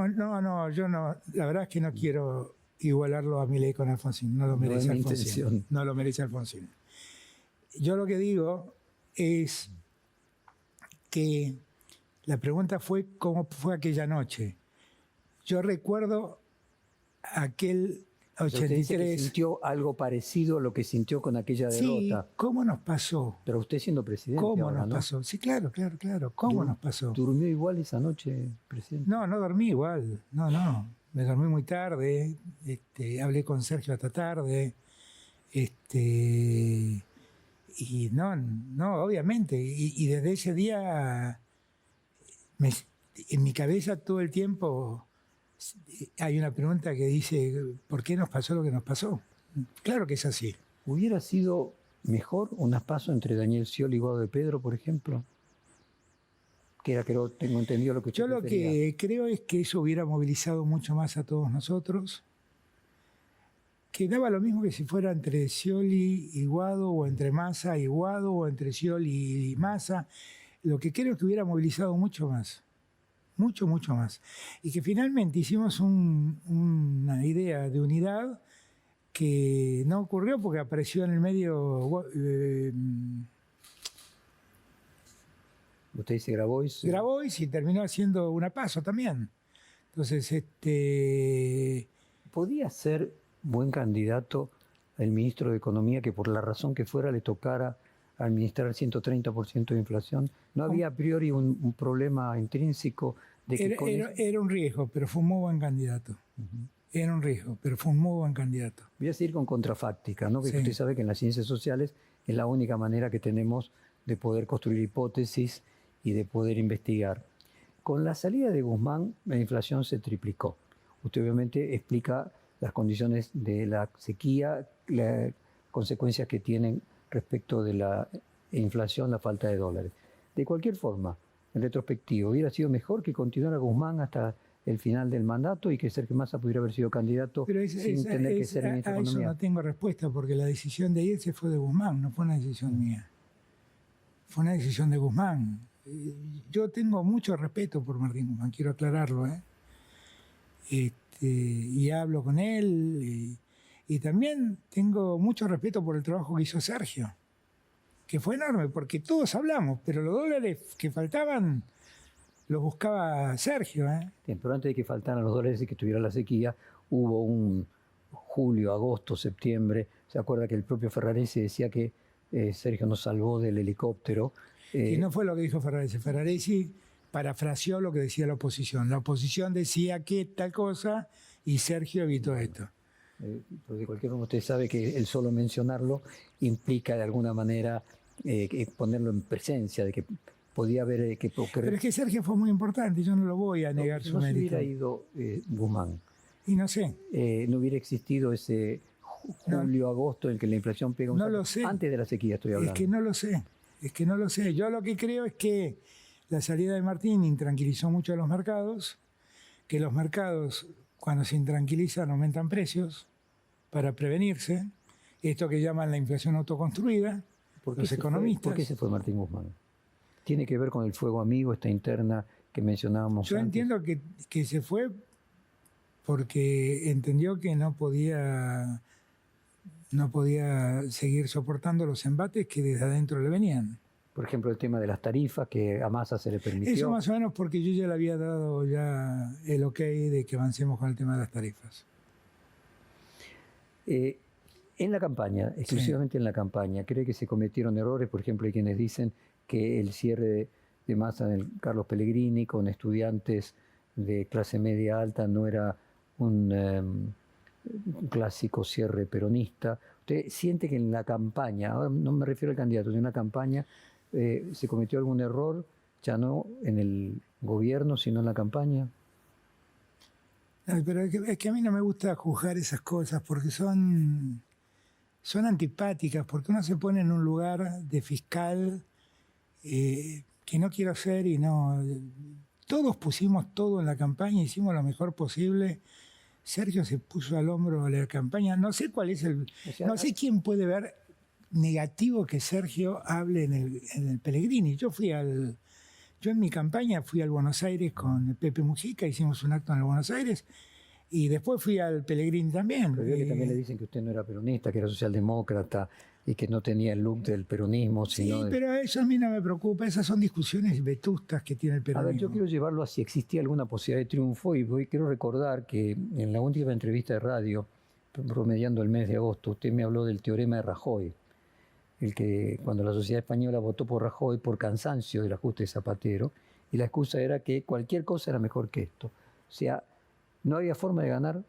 no, la verdad es que no quiero igualarlo a Milei con Alfonsín, no lo merece Alfonsín. No lo merece Alfonsín. Yo lo que digo es que la pregunta fue cómo fue aquella noche. Yo recuerdo aquel 83. Usted dice que sintió algo parecido a lo que sintió con aquella derrota. Sí, ¿cómo nos pasó? Pero usted siendo presidente ¿Cómo ahora, nos pasó? Sí, claro. ¿Cómo nos pasó? ¿Durmió igual esa noche, presidente? No dormí igual. No. Me dormí muy tarde. Hablé con Sergio hasta tarde. Y no, obviamente. Y desde ese día, en mi cabeza todo el tiempo... Hay una pregunta que dice, ¿por qué nos pasó lo que nos pasó? Claro que es así. ¿Hubiera sido mejor un PASO entre Daniel Scioli y Guado de Pedro, por ejemplo? Que era, creo, tengo entendido lo que usted Yo lo prefería. que creo es que eso hubiera movilizado mucho más a todos nosotros, que daba lo mismo que si fuera entre Scioli y Guado, o entre Massa y Guado, o entre Scioli y Massa. Lo que creo es que hubiera movilizado mucho más. Mucho más. Y que finalmente hicimos una idea de unidad que no ocurrió porque apareció en el medio... Usted dice Grabois. Grabois y terminó haciendo una PASO también. Entonces, ¿Podía ser buen candidato el ministro de Economía que por la razón que fuera le tocara administrar el 130% de inflación? ¿No había a priori un problema intrínseco de que era un riesgo, pero fue un muy buen candidato. Era un riesgo, pero fue un muy buen candidato. Voy a seguir con contrafáctica, ¿no? Que Sí. usted sabe que en las ciencias sociales es la única manera que tenemos de poder construir hipótesis y de poder investigar. Con la salida de Guzmán, la inflación se triplicó. Usted obviamente explica las condiciones de la sequía, las consecuencias que tienen respecto de la inflación, la falta de dólares. De cualquier forma, en retrospectivo, hubiera sido mejor que continuara Guzmán hasta el final del mandato y que Sergio Massa pudiera haber sido candidato sin tener que ser ministro de Economía. A eso no tengo respuesta, porque la decisión de irse fue de Guzmán, no fue una decisión mía. Fue una decisión de Guzmán. Yo tengo mucho respeto por Martín Guzmán, quiero aclararlo, y hablo con él, y también tengo mucho respeto por el trabajo que hizo Sergio, que fue enorme, porque todos hablamos, pero los dólares que faltaban los buscaba Sergio. Bien, pero antes de que faltaran los dólares y que estuviera la sequía, hubo un julio, agosto, septiembre. ¿Se acuerda que el propio Ferraresi decía que Sergio nos salvó del helicóptero? Y no fue lo que dijo Ferraresi. Ferraresi parafraseó lo que decía la oposición. La oposición decía que tal cosa y Sergio evitó esto. Pero de cualquier forma usted sabe que el solo mencionarlo implica de alguna manera ponerlo en presencia de que podía haber... Pero es que Sergio fue muy importante, yo no lo voy a negar su mérito. No se hubiera ido Guzmán. Y no sé. No hubiera existido ese julio, agosto en el que la inflación pega un no salto. Lo sé. Antes de la sequía estoy hablando. Es que no lo sé. Yo lo que creo es que la salida de Martín intranquilizó mucho a los mercados, que los mercados cuando se intranquilizan aumentan precios para prevenirse, esto que llaman la inflación autoconstruida. los economistas. ¿Por qué se fue Martín Guzmán? ¿Tiene que ver con el fuego amigo, esta interna que mencionábamos Yo antes? entiendo que se fue porque entendió que no podía seguir soportando los embates que desde adentro le venían. Por ejemplo, el tema de las tarifas, que a Massa se le permitió. Eso más o menos porque yo ya le había dado ya el ok de que avancemos con el tema de las tarifas. En la campaña, exclusivamente en la campaña, ¿cree que se cometieron errores? Por ejemplo, hay quienes dicen que el cierre de Massa en el Carlos Pellegrini con estudiantes de clase media alta no era un clásico cierre peronista. ¿Usted siente que en la campaña, ahora no me refiero al candidato, sino en la campaña, se cometió algún error, ya no en el gobierno, sino en la campaña? No, pero es que a mí no me gusta juzgar esas cosas porque son antipáticas, porque uno se pone en un lugar de fiscal que no quiero ser y no... Todos pusimos todo en la campaña, hicimos lo mejor posible. Sergio se puso al hombro de la campaña. No sé cuál es no sé quién puede ver negativo que Sergio hable en el Pellegrini. Yo en mi campaña fui al Buenos Aires con Pepe Mujica, hicimos un acto en el Buenos Aires y después fui al Pellegrini también. Pero veo que también le dicen que usted no era peronista, que era socialdemócrata y que no tenía el look del peronismo. Sino sí, pero eso a mí no me preocupa. Esas son discusiones vetustas que tiene el peronismo. A ver, yo quiero llevarlo a si existía alguna posibilidad de triunfo y quiero recordar que en la última entrevista de radio, promediando el mes de agosto, usted me habló del teorema de Rajoy, el que cuando la sociedad española votó por Rajoy por cansancio del ajuste de Zapatero, y la excusa era que cualquier cosa era mejor que esto. O sea, no había forma de ganar,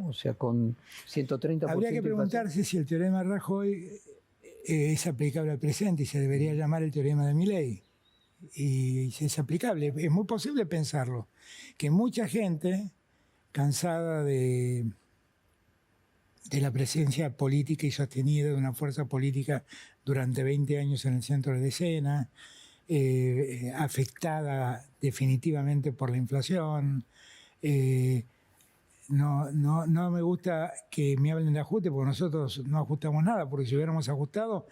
o sea, con 130%. Habría que preguntarse si el teorema de Rajoy es aplicable al presente y se debería llamar el teorema de Milei. Y si es aplicable, es muy posible pensarlo. Que mucha gente, cansada de la presencia política y sostenida de una fuerza política durante 20 años en el centro de la escena, afectada definitivamente por la inflación. No me gusta que me hablen de ajuste porque nosotros no ajustamos nada, porque si hubiéramos ajustado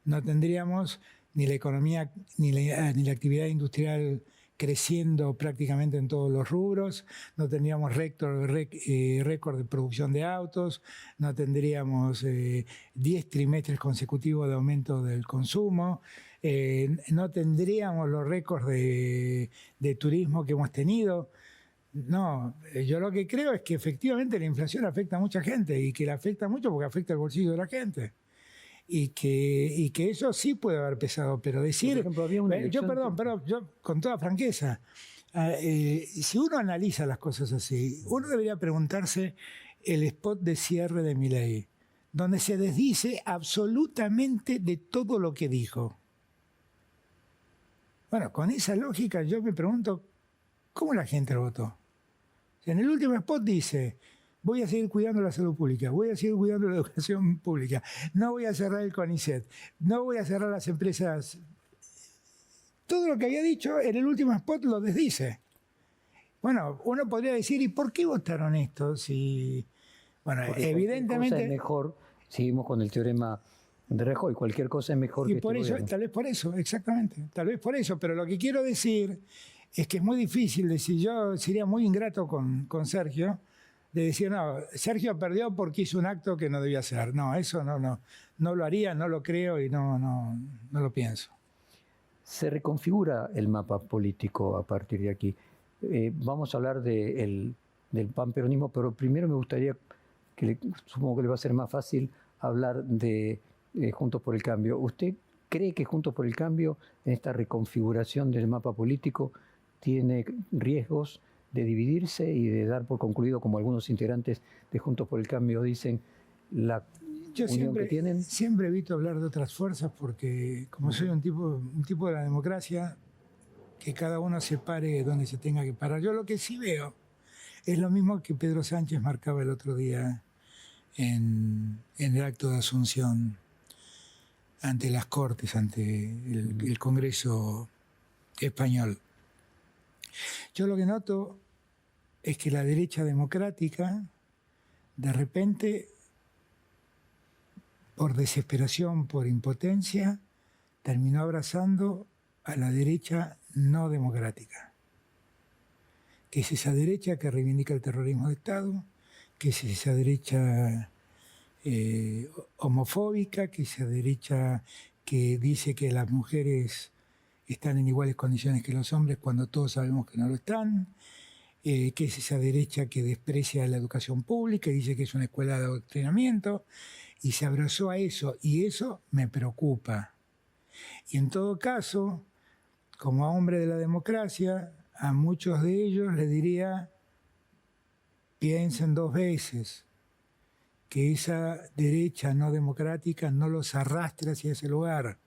no tendríamos ni la economía ni la actividad industrial creciendo prácticamente en todos los rubros, no tendríamos récord de producción de autos, no tendríamos 10 trimestres consecutivos de aumento del consumo, no tendríamos los récords de turismo que hemos tenido. No, yo lo que creo es que efectivamente la inflación afecta a mucha gente y que la afecta mucho porque afecta el bolsillo de la gente. Y que eso sí puede haber pesado, pero decir... Por ejemplo, había una yo con toda franqueza, si uno analiza las cosas así, uno debería preguntarse el spot de cierre de Milei, donde se desdice absolutamente de todo lo que dijo. Bueno, con esa lógica yo me pregunto, ¿cómo la gente lo votó? En el último spot dice... Voy a seguir cuidando la salud pública, voy a seguir cuidando la educación pública, no voy a cerrar el CONICET, no voy a cerrar las empresas. Todo lo que había dicho en el último spot lo desdice. Bueno, uno podría decir, ¿y por qué votaron esto? Si, bueno, porque evidentemente... Cosa es mejor, seguimos con el teorema de Rajoy, cualquier cosa es mejor y que por este eso, tal vez por eso, exactamente, tal vez por eso, pero lo que quiero decir es que es muy difícil decir, yo sería muy ingrato con Sergio, de decir, no, Sergio perdió porque hizo un acto que no debía hacer. No, eso no lo haría, no lo creo y no lo pienso. Se reconfigura el mapa político a partir de aquí. Vamos a hablar del panperonismo, pero primero me gustaría, supongo que le va a ser más fácil hablar de Juntos por el Cambio. ¿Usted cree que Juntos por el Cambio, en esta reconfiguración del mapa político, tiene riesgos de dividirse y de dar por concluido, como algunos integrantes de Juntos por el Cambio dicen, la unión que tienen? Siempre evito hablar de otras fuerzas porque, como soy un tipo de la democracia, que cada uno se pare donde se tenga que parar. Yo lo que sí veo es lo mismo que Pedro Sánchez marcaba el otro día en el acto de Asunción ante las Cortes, ante el Congreso español. Yo lo que noto es que la derecha democrática, de repente, por desesperación, por impotencia, terminó abrazando a la derecha no democrática, que es esa derecha que reivindica el terrorismo de Estado, que es esa derecha homofóbica, que es esa derecha que dice que las mujeres están en iguales condiciones que los hombres cuando todos sabemos que no lo están, que es esa derecha que desprecia la educación pública y dice que es una escuela de adoctrinamiento, y se abrazó a eso, y eso me preocupa. Y en todo caso, como hombre de la democracia, a muchos de ellos les diría, piensen 2 veces, que esa derecha no democrática no los arrastre hacia ese lugar.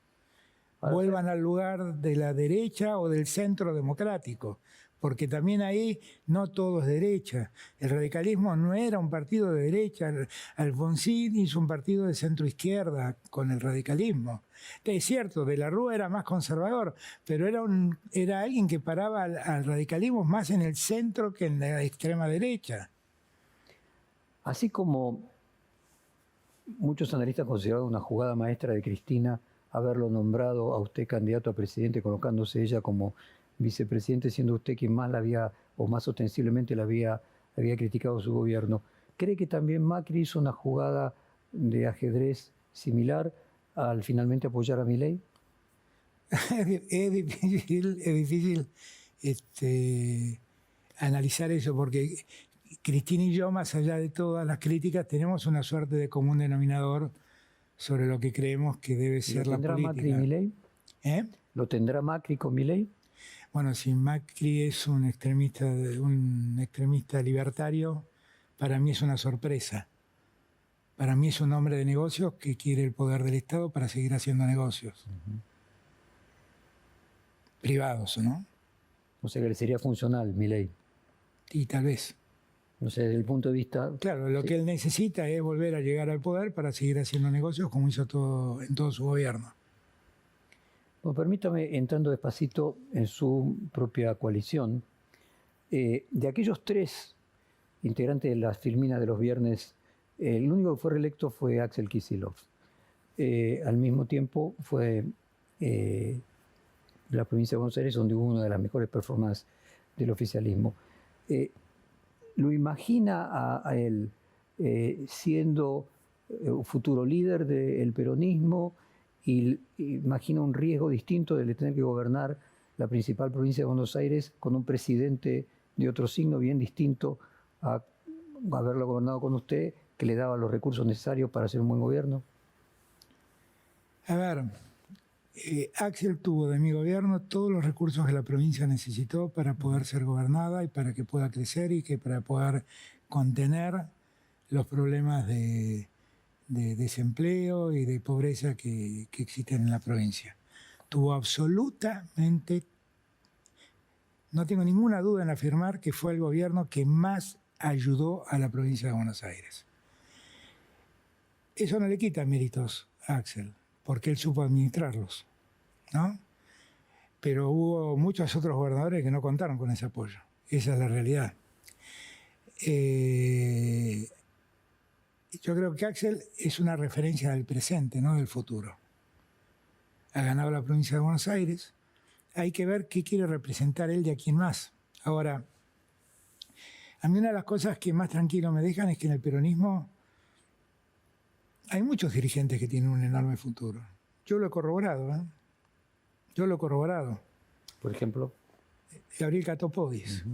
Vuelvan al lugar de la derecha o del centro democrático, porque también ahí no todo es derecha. El radicalismo no era un partido de derecha, Alfonsín hizo un partido de centro-izquierda con el radicalismo. Es cierto, De la Rúa era más conservador, pero era alguien que paraba al radicalismo más en el centro que en la extrema derecha. Así como muchos analistas consideraron una jugada maestra de Cristina haberlo nombrado a usted candidato a presidente, colocándose ella como vicepresidente, siendo usted quien más la había, o más ostensiblemente la había criticado su gobierno. ¿Cree que también Macri hizo una jugada de ajedrez similar al finalmente apoyar a Milei? Es difícil analizar eso, porque Cristina y yo, más allá de todas las críticas, tenemos una suerte de común denominador sobre lo que creemos que debe ser la política. ¿Lo tendrá Macri y Milei? ¿Lo tendrá Macri con Milei? Bueno, si Macri es un extremista libertario, para mí es una sorpresa. Para mí es un hombre de negocios que quiere el poder del Estado para seguir haciendo negocios. Privados, ¿no? O sea que le sería funcional Milei. Y tal vez. No sé, desde el punto de vista... Claro, lo que él necesita es volver a llegar al poder para seguir haciendo negocios como hizo en todo su gobierno. Bueno, permítame, entrando despacito en su propia coalición, de aquellos 3 integrantes de las Filminas de los viernes, el único que fue reelecto fue Axel Kicillof. Al mismo tiempo fue la provincia de Buenos Aires donde hubo una de las mejores performances del oficialismo. ¿Lo imagina a él siendo un futuro líder del peronismo y imagina un riesgo distinto de tener que gobernar la principal provincia de Buenos Aires con un presidente de otro signo bien distinto a haberlo gobernado con usted, que le daba los recursos necesarios para hacer un buen gobierno? A ver, Axel tuvo de mi gobierno todos los recursos que la provincia necesitó para poder ser gobernada y para que pueda crecer y para poder contener los problemas de desempleo y de pobreza que existen en la provincia. Tuvo absolutamente, no tengo ninguna duda en afirmar que fue el gobierno que más ayudó a la provincia de Buenos Aires. Eso no le quita méritos a Axel, porque él supo administrarlos, ¿no? Pero hubo muchos otros gobernadores que no contaron con ese apoyo. Esa es la realidad. Yo creo que Axel es una referencia del presente, no del futuro. Ha ganado la provincia de Buenos Aires. Hay que ver qué quiere representar él de aquí en más. Ahora, a mí una de las cosas que más tranquilo me dejan es que en el peronismo hay muchos dirigentes que tienen un enorme futuro. Yo lo he corroborado, ¿eh? Yo lo he corroborado. Por ejemplo, Gabriel Catopodis.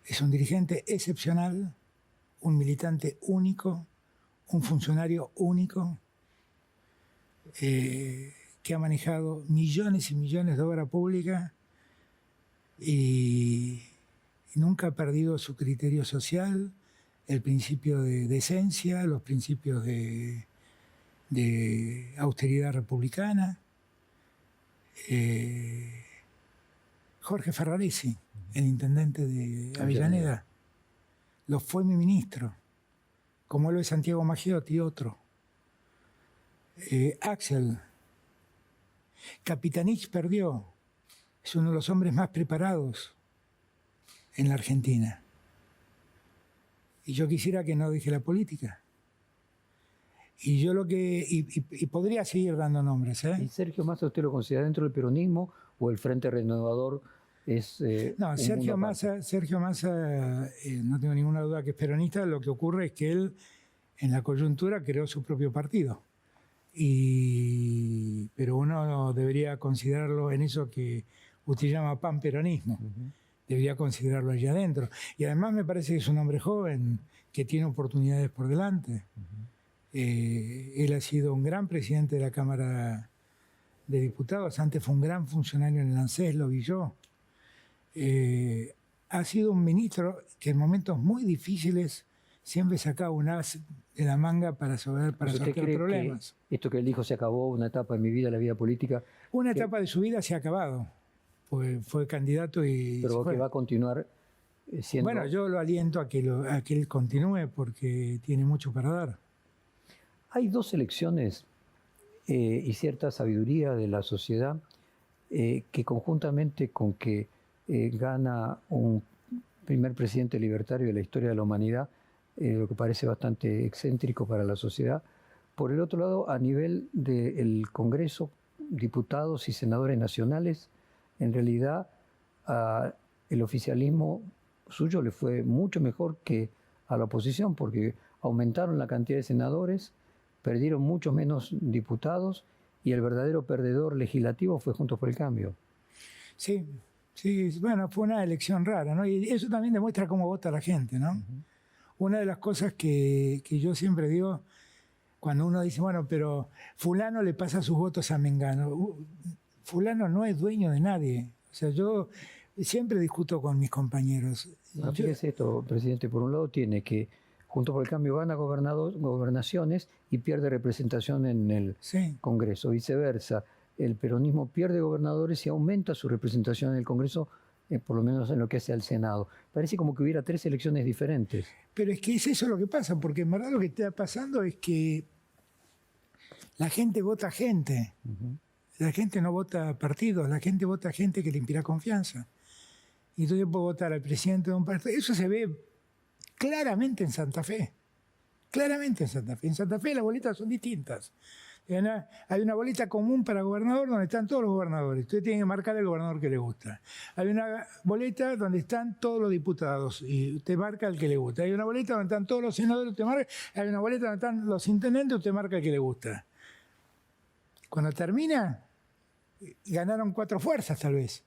Es un dirigente excepcional, un militante único, un funcionario único, que ha manejado millones y millones de obra pública y nunca ha perdido su criterio social, el principio de decencia, los principios de austeridad republicana. Jorge Ferraresi, el intendente de Avellaneda, lo fue mi ministro, como lo es Santiago Maggiotti, otro. Axel, Capitanich perdió, es uno de los hombres más preparados en la Argentina. Y yo quisiera que no deje la política. Y yo lo que. Y podría seguir dando nombres, ¿eh? ¿Y Sergio Massa usted lo considera dentro del peronismo o el Frente Renovador es No, un Sergio mundo aparte? Massa, no tengo ninguna duda que es peronista. Lo que ocurre es que él, en la coyuntura, creó su propio partido. Pero uno debería considerarlo en eso que usted llama panperonismo. Debería considerarlo allí adentro. Y además me parece que es un hombre joven que tiene oportunidades por delante. Él ha sido un gran presidente de la Cámara de Diputados, antes fue un gran funcionario en el ANSES, lo vi yo. Ha sido un ministro que en momentos muy difíciles siempre sacaba un as de la manga para ¿Usted sortear cree problemas. que esto que él dijo se acabó, una etapa en mi vida, la vida política, Una etapa de su vida se ha acabado. Fue candidato y pero se fue. que va a continuar siendo... Bueno, yo lo aliento a que él continúe porque tiene mucho para dar. Hay dos elecciones y cierta sabiduría de la sociedad que conjuntamente con que gana un primer presidente libertario de la historia de la humanidad, lo que parece bastante excéntrico para la sociedad. Por el otro lado, a nivel del Congreso, diputados y senadores nacionales, en realidad el oficialismo suyo le fue mucho mejor que a la oposición, porque aumentaron la cantidad de senadores, perdieron muchos menos diputados y el verdadero perdedor legislativo fue Juntos por el Cambio. Sí, bueno, fue una elección rara, ¿no? Y eso también demuestra cómo vota la gente, ¿no? Una de las cosas que yo siempre digo, cuando uno dice, bueno, pero fulano le pasa sus votos a Mengano. Fulano no es dueño de nadie. O sea, yo siempre discuto con mis compañeros. Fíjese esto, presidente, por un lado tiene que Juntos por el Cambio gana gobernaciones y pierde representación en el Congreso. Viceversa, el peronismo pierde gobernadores y aumenta su representación en el Congreso, por lo menos en lo que hace al Senado. Parece como que hubiera tres elecciones diferentes. Pero es que es eso lo que pasa, porque en verdad lo que está pasando es que la gente vota gente. La gente no vota partidos, la gente vota gente que le inspira confianza. Y entonces yo puedo votar al presidente de un partido. Eso se ve claramente en Santa Fe. Claramente en Santa Fe. En Santa Fe las boletas son distintas. Hay una boleta común para gobernador donde están todos los gobernadores. Usted tiene que marcar el gobernador que le gusta. Hay una boleta donde están todos los diputados y usted marca el que le gusta. Hay una boleta donde están todos los senadores, usted marca. Hay una boleta donde están los intendentes, usted marca el que le gusta. Cuando termina, ganaron 4 fuerzas tal vez.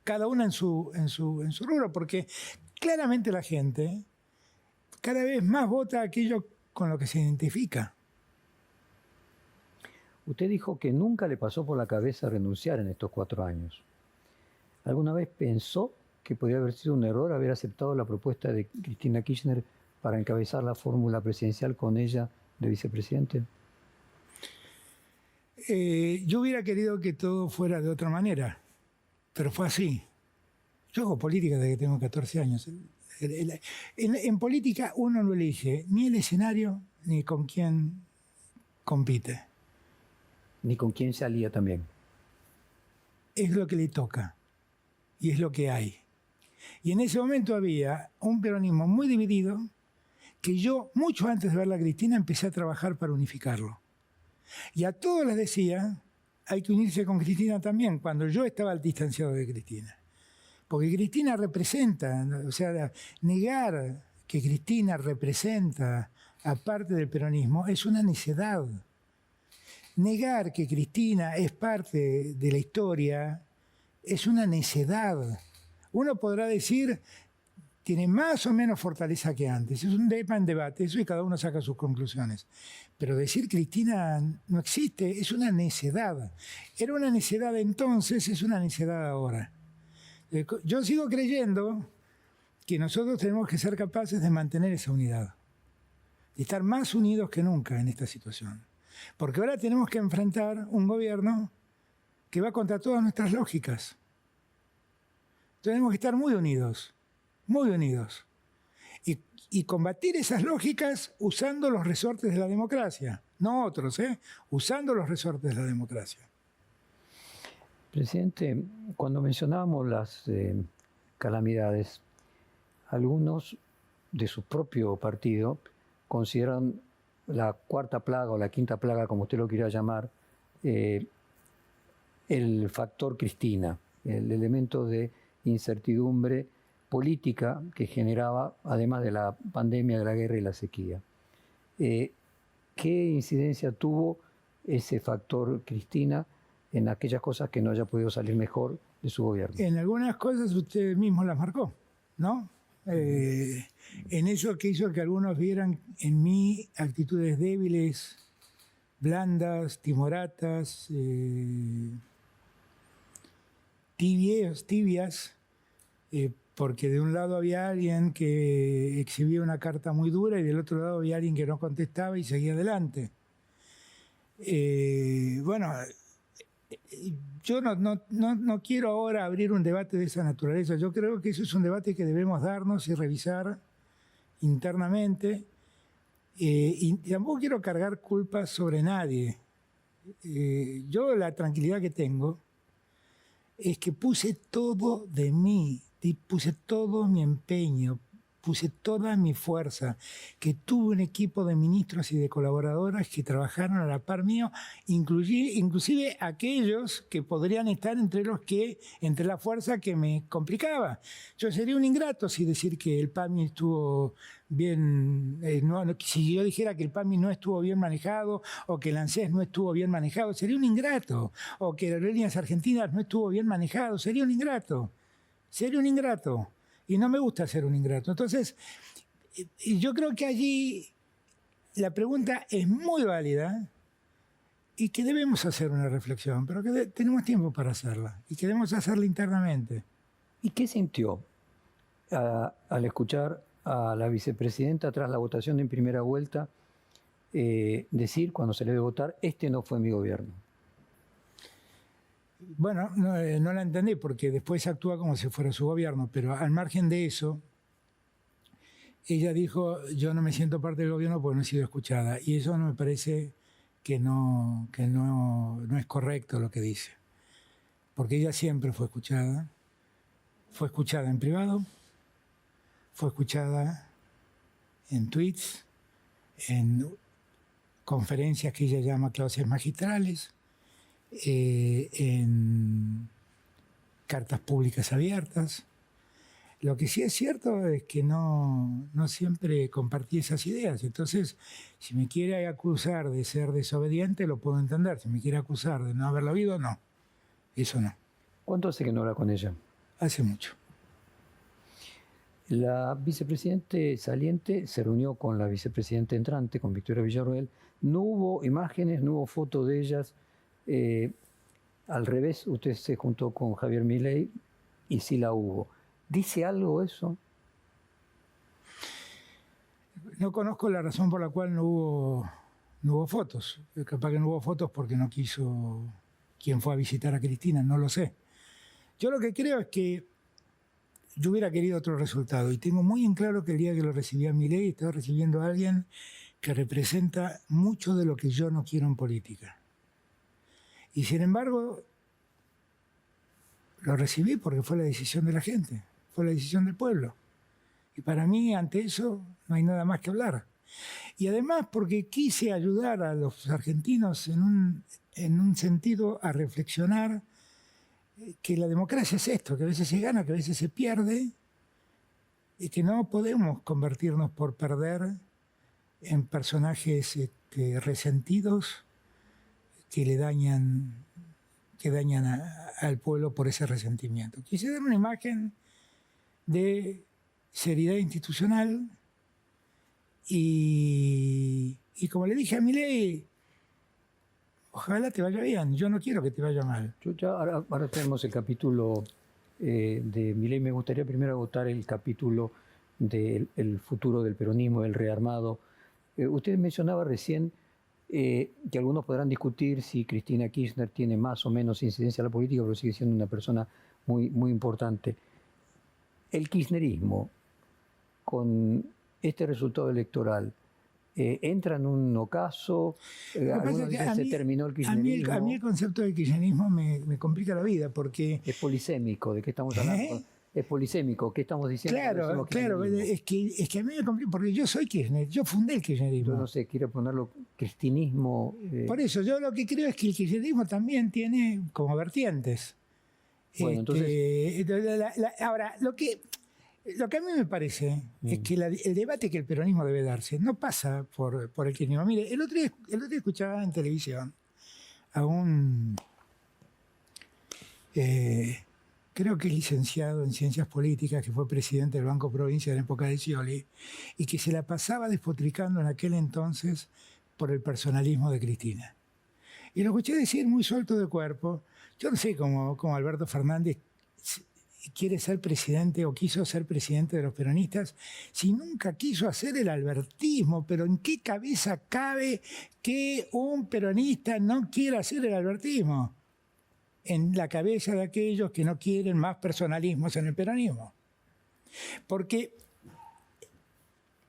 Cada una en su rubro, porque claramente la gente cada vez más vota aquello con lo que se identifica. Usted dijo que nunca le pasó por la cabeza renunciar en estos 4 años. ¿Alguna vez pensó que podría haber sido un error haber aceptado la propuesta de Cristina Kirchner para encabezar la fórmula presidencial con ella de vicepresidente? Yo hubiera querido que todo fuera de otra manera, pero fue así. Yo hago política desde que tengo 14 años. En política uno no elige ni el escenario ni con quién compite. Ni con quién se alía también. Es lo que le toca y es lo que hay. Y en ese momento había un peronismo muy dividido que yo, mucho antes de ver a Cristina, empecé a trabajar para unificarlo. Y a todos les decía, hay que unirse con Cristina también, cuando yo estaba al distanciado de Cristina. Porque Cristina representa, o sea, negar que Cristina representa a parte del peronismo es una necedad. Negar que Cristina es parte de la historia es una necedad. Uno podrá decir, tiene más o menos fortaleza que antes. Es un tema en debate, eso y cada uno saca sus conclusiones. Pero decir Cristina no existe es una necedad. Era una necedad entonces, es una necedad ahora. Yo sigo creyendo que nosotros tenemos que ser capaces de mantener esa unidad, de estar más unidos que nunca en esta situación. Porque ahora tenemos que enfrentar un gobierno que va contra todas nuestras lógicas. Tenemos que estar muy unidos, muy unidos. Y combatir esas lógicas usando los resortes de la democracia, no otros, usando los resortes de la democracia. Presidente, cuando mencionábamos las calamidades, algunos de su propio partido consideran la cuarta plaga o la quinta plaga, como usted lo quiera llamar, el factor Cristina, el elemento de incertidumbre política que generaba, además de la pandemia, de la guerra y la sequía. ¿Qué incidencia tuvo ese factor Cristina en aquellas cosas que no haya podido salir mejor de su gobierno? En algunas cosas usted mismo las marcó, ¿no? En eso que hizo que algunos vieran en mí actitudes débiles, blandas, timoratas, tibias, porque de un lado había alguien que exhibía una carta muy dura y del otro lado había alguien que no contestaba y seguía adelante. Bueno, yo no quiero ahora abrir un debate de esa naturaleza. Yo creo que eso es un debate que debemos darnos y revisar internamente. Y tampoco quiero cargar culpas sobre nadie. Yo la tranquilidad que tengo es que puse todo de mí, puse todo mi empeño, puse toda mi fuerza, que tuve un equipo de ministros y de colaboradoras que trabajaron a la par mío, inclusive aquellos que podrían estar entre la fuerza que me complicaba. Yo sería un ingrato si decir que el PAMI estuvo bien, si yo dijera que el PAMI no estuvo bien manejado o que el ANSES no estuvo bien manejado, sería un ingrato, o que Aerolíneas Argentinas no estuvo bien manejado, sería un ingrato. Y no me gusta ser un ingrato. Entonces, yo creo que allí la pregunta es muy válida y que debemos hacer una reflexión, pero que tenemos tiempo para hacerla y que debemos hacerla internamente. ¿Y qué sintió al escuchar a la vicepresidenta tras la votación en primera vuelta decir, cuando se le debe votar, este no fue mi gobierno? Bueno, no la entendí porque después actúa como si fuera su gobierno, pero al margen de eso, ella dijo, yo no me siento parte del gobierno porque no he sido escuchada. Y eso no me parece que no es correcto lo que dice. Porque ella siempre fue escuchada en privado, fue escuchada en tweets, en conferencias que ella llama clases magistrales, en cartas públicas abiertas. Lo que sí es cierto es que no siempre compartí esas ideas. Entonces, si me quiere acusar de ser desobediente, lo puedo entender. Si me quiere acusar de no haberlo oído, no. Eso no. ¿Cuánto hace que no habla con ella? Hace mucho. La vicepresidente saliente se reunió con la vicepresidenta entrante, con Victoria Villarroel. No hubo imágenes, no hubo fotos de ellas. Al revés, usted se juntó con Javier Milei y sí la hubo. ¿Dice algo eso? No conozco la razón por la cual no hubo fotos. Capaz que no hubo fotos porque no quiso quien fue a visitar a Cristina, no lo sé. Yo lo que creo es que yo hubiera querido otro resultado y tengo muy en claro que el día que lo recibí a Milei estaba recibiendo a alguien que representa mucho de lo que yo no quiero en política. Y sin embargo, lo recibí porque fue la decisión de la gente, fue la decisión del pueblo. Y para mí, ante eso, no hay nada más que hablar. Y además porque quise ayudar a los argentinos en un sentido a reflexionar que la democracia es esto, que a veces se gana, que a veces se pierde, y que no podemos convertirnos por perder en personajes resentidos, que dañan al pueblo por ese resentimiento. Quise dar una imagen de seriedad institucional y como le dije a Milei, ojalá te vaya bien, yo no quiero que te vaya mal. Ahora tenemos el capítulo de Milei. Me gustaría primero agotar el capítulo del futuro del peronismo, el rearmado. Usted mencionaba recién que algunos podrán discutir si Cristina Kirchner tiene más o menos incidencia en la política, pero sigue siendo una persona muy, muy importante. El kirchnerismo, con este resultado electoral, ¿entra en un ocaso? Algunos dicen se terminó el kirchnerismo. A mí el concepto del kirchnerismo me complica la vida porque... Es polisémico, ¿de qué estamos hablando? Es polisémico, ¿qué estamos diciendo? Claro, claro, es que a mí me complica, porque yo soy kirchner, yo fundé el kirchnerismo. Yo no sé, quiero ponerlo cristinismo. Por eso, yo lo que creo es que el kirchnerismo también tiene como vertientes. Bueno, entonces... Ahora, lo que a mí me parece es que el debate que el peronismo debe darse no pasa por el kirchnerismo. Mire, el otro día escuchaba en televisión a un... creo que es licenciado en Ciencias Políticas, que fue presidente del Banco Provincia en la época de Scioli, y que se la pasaba despotricando en aquel entonces por el personalismo de Cristina. Y lo escuché decir muy suelto de cuerpo. Yo no sé cómo Alberto Fernández quiere ser presidente o quiso ser presidente de los peronistas si nunca quiso hacer el albertismo. Pero ¿en qué cabeza cabe que un peronista no quiera hacer el albertismo? En la cabeza de aquellos que no quieren más personalismos en el peronismo. Porque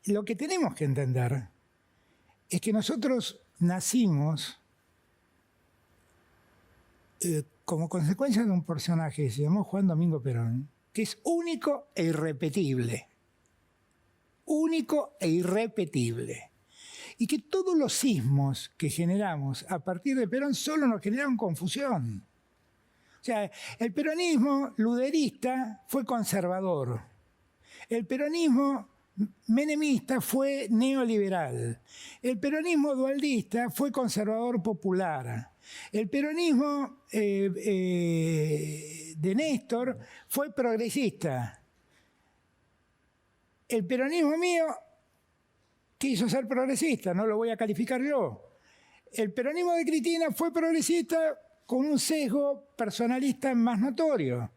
lo que tenemos que entender es que nosotros nacimos como consecuencia de un personaje que se llamó Juan Domingo Perón, que es único e irrepetible. Único e irrepetible. Y que todos los sismos que generamos a partir de Perón solo nos generaron confusión. O sea, el peronismo luderista fue conservador. El peronismo menemista fue neoliberal. El peronismo dualdista fue conservador popular. El peronismo de Néstor fue progresista. El peronismo mío quiso ser progresista, no lo voy a calificar yo. El peronismo de Cristina fue progresista con un sesgo personalista más notorio.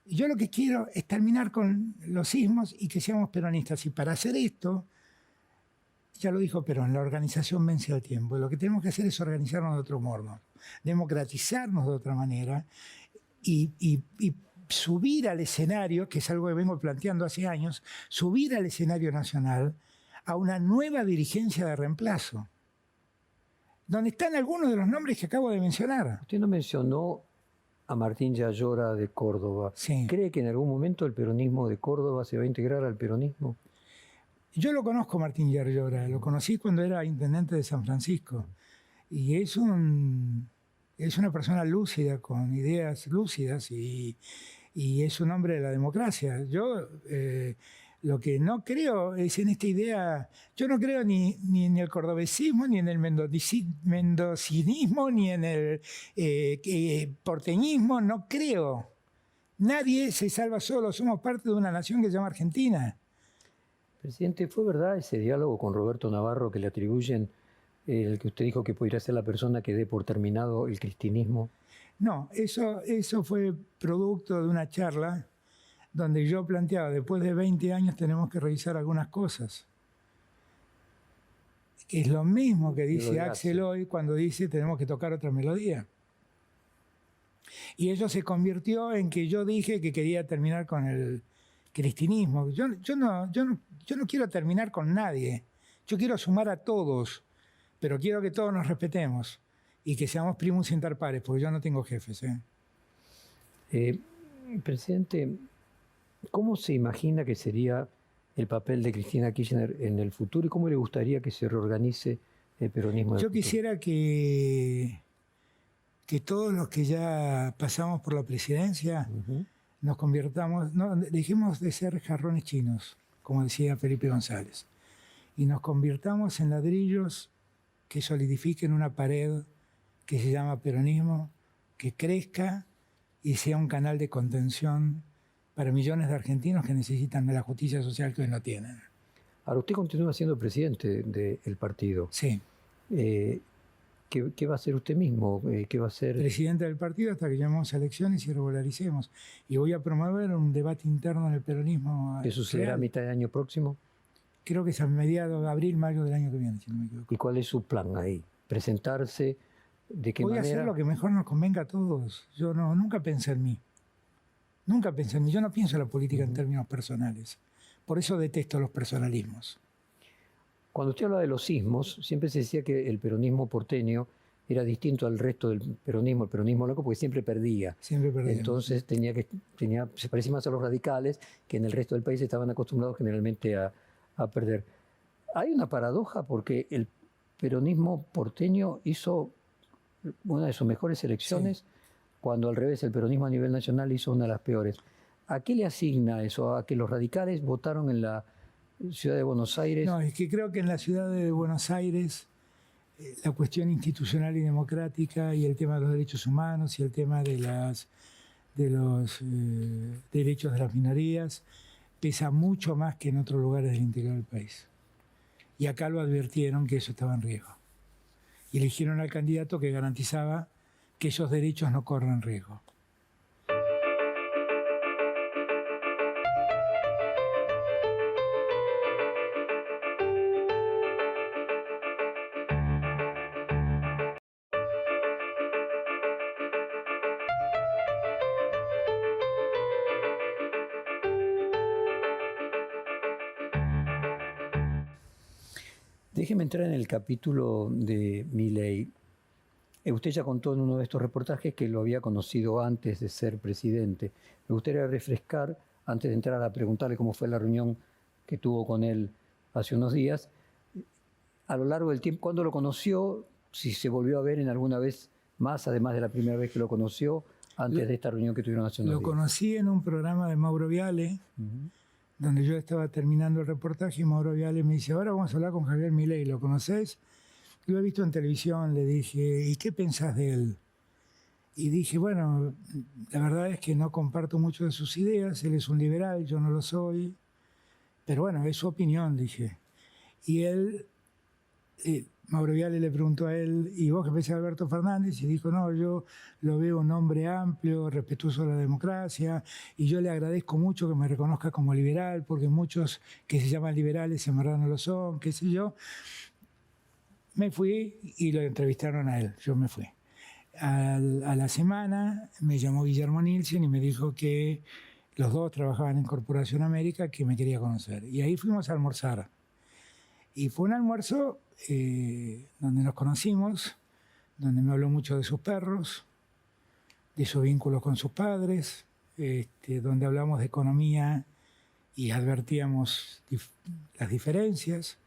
Yo lo que quiero es terminar con los sismos y que seamos peronistas. Y para hacer esto, ya lo dijo Perón, la organización vence al tiempo. Y lo que tenemos que hacer es organizarnos de otro modo, democratizarnos de otra manera y subir al escenario, que es algo que vengo planteando hace años, subir al escenario nacional a una nueva dirigencia de reemplazo, donde están algunos de los nombres que acabo de mencionar. Usted no mencionó a Martín Yayora de Córdoba. Sí. ¿Cree que en algún momento el peronismo de Córdoba se va a integrar al peronismo? Yo lo conozco, Martín Yayora, lo conocí cuando era intendente de San Francisco. Y es una persona lúcida, con ideas lúcidas, y es un hombre de la democracia. Yo lo que no creo es en esta idea, yo no creo ni en el cordobesismo, ni en el mendocinismo, ni en el porteñismo, no creo. Nadie se salva solo, somos parte de una nación que se llama Argentina. Presidente, ¿fue verdad ese diálogo con Roberto Navarro que le atribuyen el que usted dijo que podría ser la persona que dé por terminado el cristinismo? No, eso fue producto de una charla donde yo planteaba, después de 20 años tenemos que revisar algunas cosas. Es lo mismo que dice Axel hoy cuando dice tenemos que tocar otra melodía. Y eso se convirtió en que yo dije que quería terminar con el cristinismo. Yo no quiero terminar con nadie. Yo quiero sumar a todos, pero quiero que todos nos respetemos y que seamos primus inter pares, porque yo no tengo jefes. Presidente, ¿cómo se imagina que sería el papel de Cristina Kirchner en el futuro y cómo le gustaría que se reorganice el peronismo? Yo quisiera que todos los que ya pasamos por la presidencia nos convirtamos, no, dejemos de ser jarrones chinos, como decía Felipe González, y nos convirtamos en ladrillos que solidifiquen una pared que se llama peronismo, que crezca y sea un canal de contención para millones de argentinos que necesitan de la justicia social que hoy no tienen. Ahora, usted continúa siendo presidente del partido. Sí. ¿Qué va a hacer usted mismo? ¿Qué va a hacer? Presidente del partido hasta que llamemos a elecciones y regularicemos. Y voy a promover un debate interno en el peronismo. ¿Qué sucederá a mitad de año próximo? Creo que es a mediados de abril, mayo del año que viene, si no me equivoco. ¿Y cuál es su plan ahí? ¿Presentarse? ¿De qué manera? Voy a hacer lo que mejor nos convenga a todos. Yo nunca pensé en mí. Nunca pensé en mí. Yo no pienso en la política en términos personales. Por eso detesto los personalismos. Cuando usted habla de los sismos, siempre se decía que el peronismo porteño era distinto al resto del peronismo, el peronismo loco, porque siempre perdía. Siempre perdía. Entonces se parecía más a los radicales, que en el resto del país estaban acostumbrados generalmente a perder. Hay una paradoja porque el peronismo porteño hizo una de sus mejores elecciones, cuando al revés el peronismo a nivel nacional hizo una de las peores. ¿A qué le asigna eso? ¿A que los radicales votaron en la ciudad de Buenos Aires? No, es que creo que en la ciudad de Buenos Aires la cuestión institucional y democrática y el tema de los derechos humanos y el tema de los derechos de las minorías pesa mucho más que en otros lugares del interior del país. Y acá lo advirtieron que eso estaba en riesgo. Y eligieron al candidato que garantizaba que esos derechos no corran riesgo. Déjeme entrar en el capítulo de Milei. Usted ya contó en uno de estos reportajes que lo había conocido antes de ser presidente. Me gustaría refrescar, antes de entrar a preguntarle cómo fue la reunión que tuvo con él hace unos días, a lo largo del tiempo, ¿cuándo lo conoció? Si se volvió a ver en alguna vez más, además de la primera vez que lo conoció, antes de esta reunión que tuvieron hace unos días. Lo conocí en un programa de Mauro Viale, donde yo estaba terminando el reportaje y Mauro Viale me dice, ahora vamos a hablar con Javier Milei, ¿lo conoces? Lo he visto en televisión, le dije, ¿y qué pensás de él? Y dije, bueno, la verdad es que no comparto mucho de sus ideas, él es un liberal, yo no lo soy, pero bueno, es su opinión, dije. Y él, Mauro Viale le preguntó a él, ¿y vos qué pensás de Alberto Fernández? Y dijo, no, yo lo veo un hombre amplio, respetuoso de la democracia, y yo le agradezco mucho que me reconozca como liberal, porque muchos que se llaman liberales en verdad no lo son, qué sé yo. Me fui y lo entrevistaron a él, yo me fui. A la semana me llamó Guillermo Nielsen y me dijo que los dos trabajaban en Corporación América, que me quería conocer. Y ahí fuimos a almorzar. Y fue un almuerzo donde nos conocimos, donde me habló mucho de sus perros, de sus vínculos con sus padres, donde hablamos de economía y advertíamos las diferencias.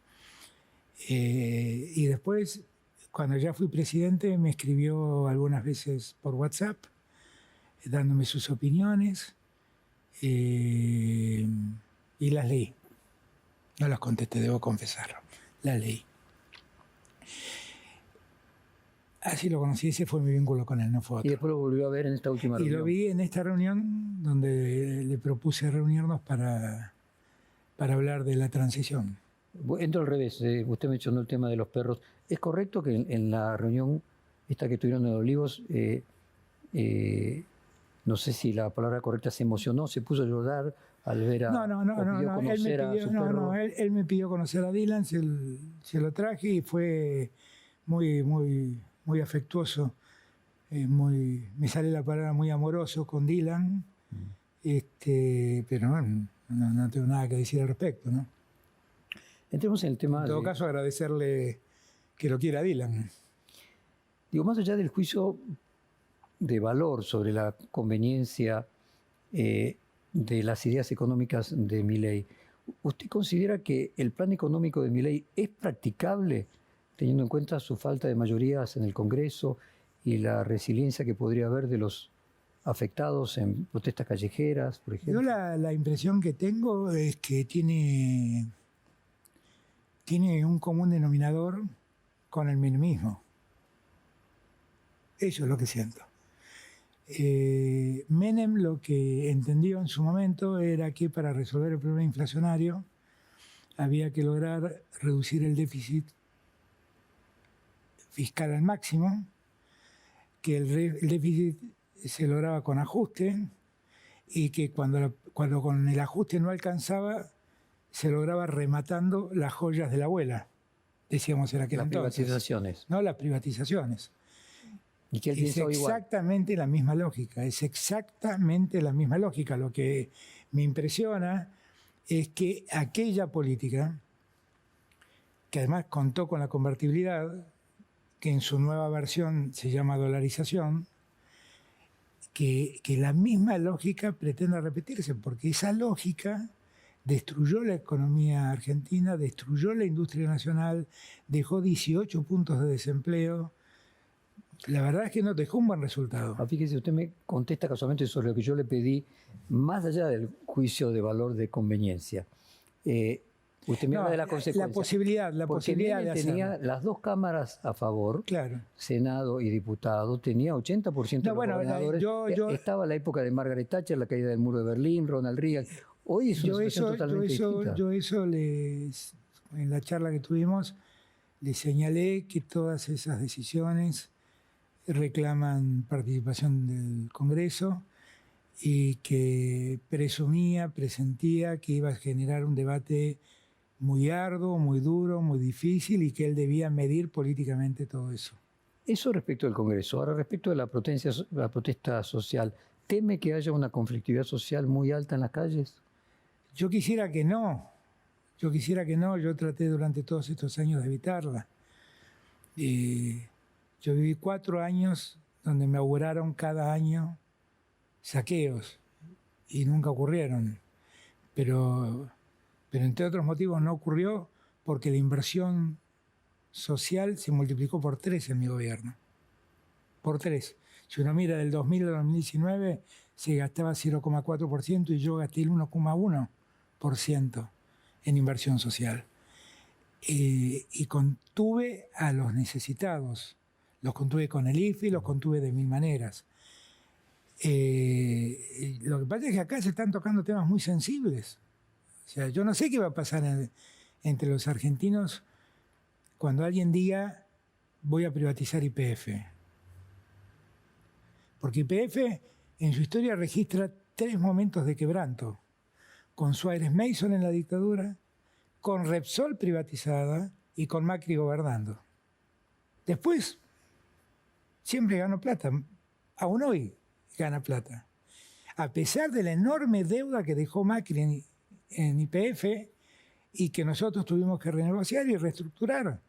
Y después, cuando ya fui presidente, me escribió algunas veces por WhatsApp, dándome sus opiniones, y las leí. No las contesté, debo confesarlo. Las leí. Así lo conocí, ese fue mi vínculo con él, no fue otro. Y después lo volvió a ver en esta última reunión. Y lo vi en esta reunión donde le propuse reunirnos para hablar de la transición. Entro al revés, usted mencionó el tema de los perros. ¿Es correcto que en la reunión esta que tuvieron en Olivos, no sé si la palabra correcta, se emocionó, se puso a llorar al ver a... No, él me pidió conocer a Dylan, se lo traje y fue muy afectuoso, me sale la palabra muy amoroso con Dylan, pero no tengo nada que decir al respecto, ¿no? Entremos en el tema. En todo caso, agradecerle que lo quiera Dylan. Digo, más allá del juicio de valor sobre la conveniencia de las ideas económicas de Milei, ¿usted considera que el plan económico de Milei es practicable, teniendo en cuenta su falta de mayorías en el Congreso y la resiliencia que podría haber de los afectados en protestas callejeras, por ejemplo? Yo la impresión que tengo es que tiene un común denominador con el minimismo. Eso es lo que siento. Menem lo que entendió en su momento era que para resolver el problema inflacionario había que lograr reducir el déficit fiscal al máximo, que el déficit se lograba con ajuste y que cuando con el ajuste no alcanzaba, se lograba rematando las joyas de la abuela, decíamos en aquel entonces. Las privatizaciones. No, las privatizaciones. ¿Y que él es piensa exactamente igual? La misma lógica, es exactamente la misma lógica. Lo que me impresiona es que aquella política, que además contó con la convertibilidad, que en su nueva versión se llama dolarización, que la misma lógica pretende repetirse, porque esa lógica destruyó la economía argentina, destruyó la industria nacional, dejó 18 puntos de desempleo. La verdad es que no dejó un buen resultado. Fíjese, usted me contesta casualmente sobre lo que yo le pedí, más allá del juicio de valor de conveniencia. Usted me habla de la consecuencia. La posibilidad de hacerlo. Tenía las dos cámaras a favor, claro. Senado y diputado, tenía 80% de los gobernadores. Estaba la época de Margaret Thatcher, la caída del muro de Berlín, Ronald Reagan. Hoy es una situación totalmente distinta. Yo en la charla que tuvimos, les señalé que todas esas decisiones reclaman participación del Congreso y que presentía que iba a generar un debate muy arduo, muy duro, muy difícil y que él debía medir políticamente todo eso. Eso respecto al Congreso. Ahora, respecto de la protesta social, ¿teme que haya una conflictividad social muy alta en las calles? Yo quisiera que no. Yo traté durante todos estos años de evitarla. Yo viví 4 años donde me auguraron cada año saqueos y nunca ocurrieron. Pero entre otros motivos no ocurrió porque la inversión social se multiplicó por 3 en mi gobierno. Por 3. Si uno mira del 2000 al 2019, se gastaba 0,4% y yo gasté el 1,1% en inversión social. Y contuve a los necesitados. Los contuve con el IFE, los contuve de 1000 maneras. Lo que pasa es que acá se están tocando temas muy sensibles. O sea, yo no sé qué va a pasar entre los argentinos cuando alguien diga voy a privatizar YPF. Porque YPF en su historia registra 3 momentos de quebranto. Con Suárez Mason en la dictadura, con Repsol privatizada y con Macri gobernando. Después siempre ganó plata. Aún hoy gana plata. A pesar de la enorme deuda que dejó Macri en YPF y que nosotros tuvimos que renegociar y reestructurar.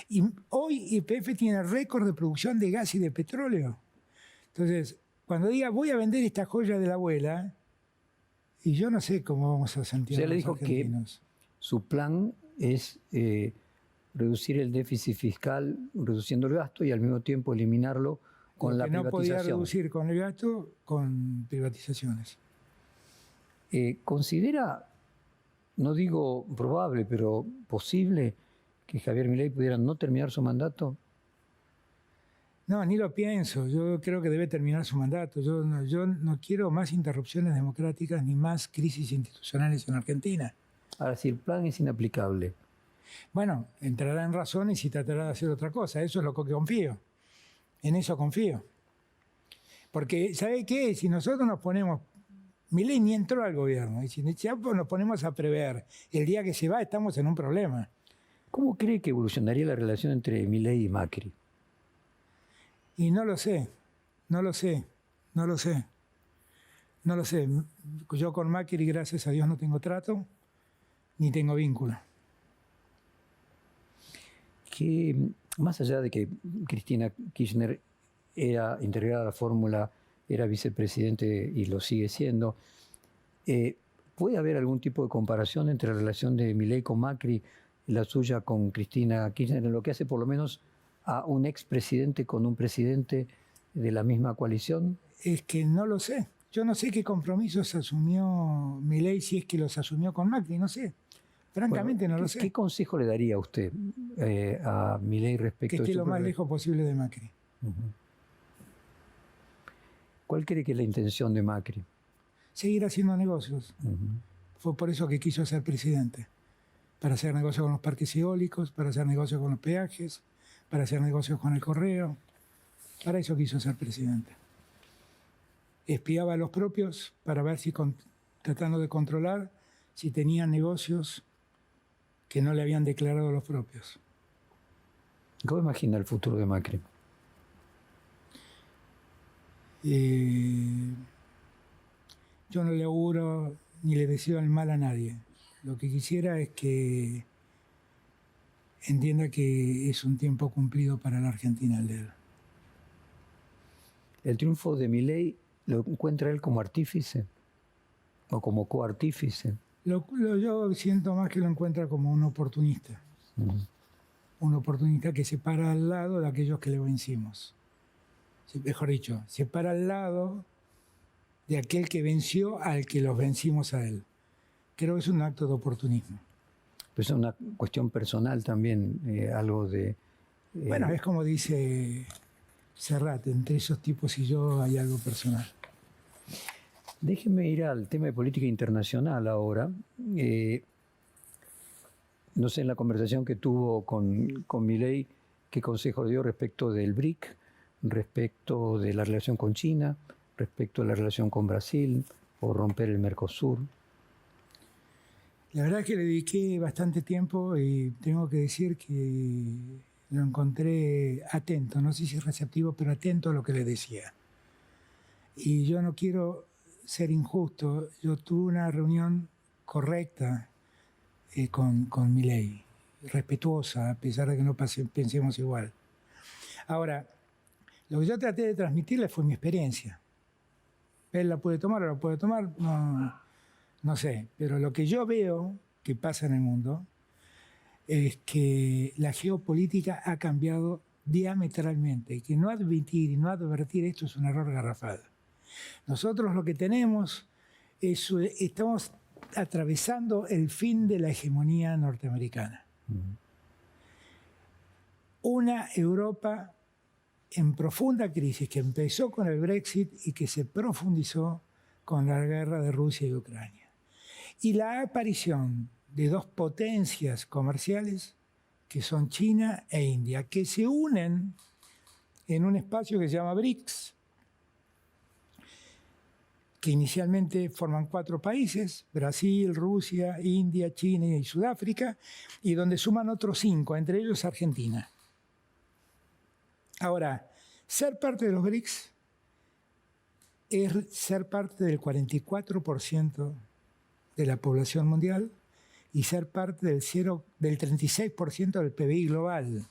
Y hoy YPF tiene récord de producción de gas y de petróleo. Entonces, cuando diga voy a vender esta joya de la abuela, y yo no sé cómo vamos a sentir los argentinos. Usted le dijo que su plan es reducir el déficit fiscal reduciendo el gasto y al mismo tiempo eliminarlo con la privatización. No podía reducir con el gasto con privatizaciones. ¿Considera, no digo probable, pero posible que Javier Milei pudiera no terminar su mandato? No, ni lo pienso. Yo creo que debe terminar su mandato. Yo no quiero más interrupciones democráticas ni más crisis institucionales en Argentina. Ahora, si el plan es inaplicable. Bueno, entrará en razones y tratará de hacer otra cosa. Eso es lo que confío. En eso confío. Porque, ¿sabe qué? Si nosotros nos ponemos... Milei ni entró al gobierno. Y si nos ponemos a prever el día que se va, estamos en un problema. ¿Cómo cree que evolucionaría la relación entre Milei y Macri? Y no lo sé. Yo con Macri, gracias a Dios, no tengo trato, ni tengo vínculo. Que más allá de que Cristina Kirchner era integrada a la fórmula, era vicepresidente y lo sigue siendo, ¿puede haber algún tipo de comparación entre la relación de Milei con Macri y la suya con Cristina Kirchner, en lo que hace por lo menos a un expresidente con un presidente de la misma coalición? Es que no lo sé. Yo no sé qué compromisos asumió Milei, si es que los asumió con Macri, no sé. Francamente no lo sé. ¿Qué consejo le daría usted a Milei respecto a que esté lo más lejos posible de Macri? ¿Cuál cree que es la intención de Macri? Seguir haciendo negocios. Fue por eso que quiso ser presidente. Para hacer negocios con los parques eólicos, para hacer negocios con los peajes, para hacer negocios con el correo. Para eso quiso ser presidente. Espiaba a los propios para ver si, tratando de controlar, si tenían negocios que no le habían declarado a los propios. ¿Cómo imagina el futuro de Macri? Yo no le auguro ni le deseo el mal a nadie. Lo que quisiera es que entienda que es un tiempo cumplido para la Argentina el de él. ¿El triunfo de Milei lo encuentra él como artífice o como coartífice? Yo siento más que lo encuentra como un oportunista. Un oportunista que se para al lado de aquellos que le vencimos. Mejor dicho, se para al lado de aquel que venció al que los vencimos a él. Creo que es un acto de oportunismo. Pero es una cuestión personal también, algo de... Bueno, es como dice Serrat, entre esos tipos y yo hay algo personal. Déjeme ir al tema de política internacional ahora. No sé, en la conversación que tuvo con Milei, qué consejo dio respecto del BRIC, respecto de la relación con China, respecto de la relación con Brasil, o romper el Mercosur. La verdad es que le dediqué bastante tiempo y tengo que decir que lo encontré atento, no sé si receptivo, pero atento a lo que le decía. Y yo no quiero ser injusto, yo tuve una reunión correcta con Milei, respetuosa, a pesar de que no pensemos igual. Ahora, lo que yo traté de transmitirle fue mi experiencia. ¿Él la puede tomar o la puede tomar? No sé, pero lo que yo veo que pasa en el mundo es que la geopolítica ha cambiado diametralmente y que no admitir y no advertir esto es un error garrafal. Nosotros lo que tenemos es, estamos atravesando el fin de la hegemonía norteamericana. Una Europa en profunda crisis que empezó con el Brexit y que se profundizó con la guerra de Rusia y Ucrania. Y la aparición de dos potencias comerciales que son China e India, que se unen en un espacio que se llama BRICS, que inicialmente forman 4 países, Brasil, Rusia, India, China y Sudáfrica, y donde suman otros 5, entre ellos Argentina. Ahora, ser parte de los BRICS es ser parte del 44% de la población mundial y ser parte del 36% del PBI global.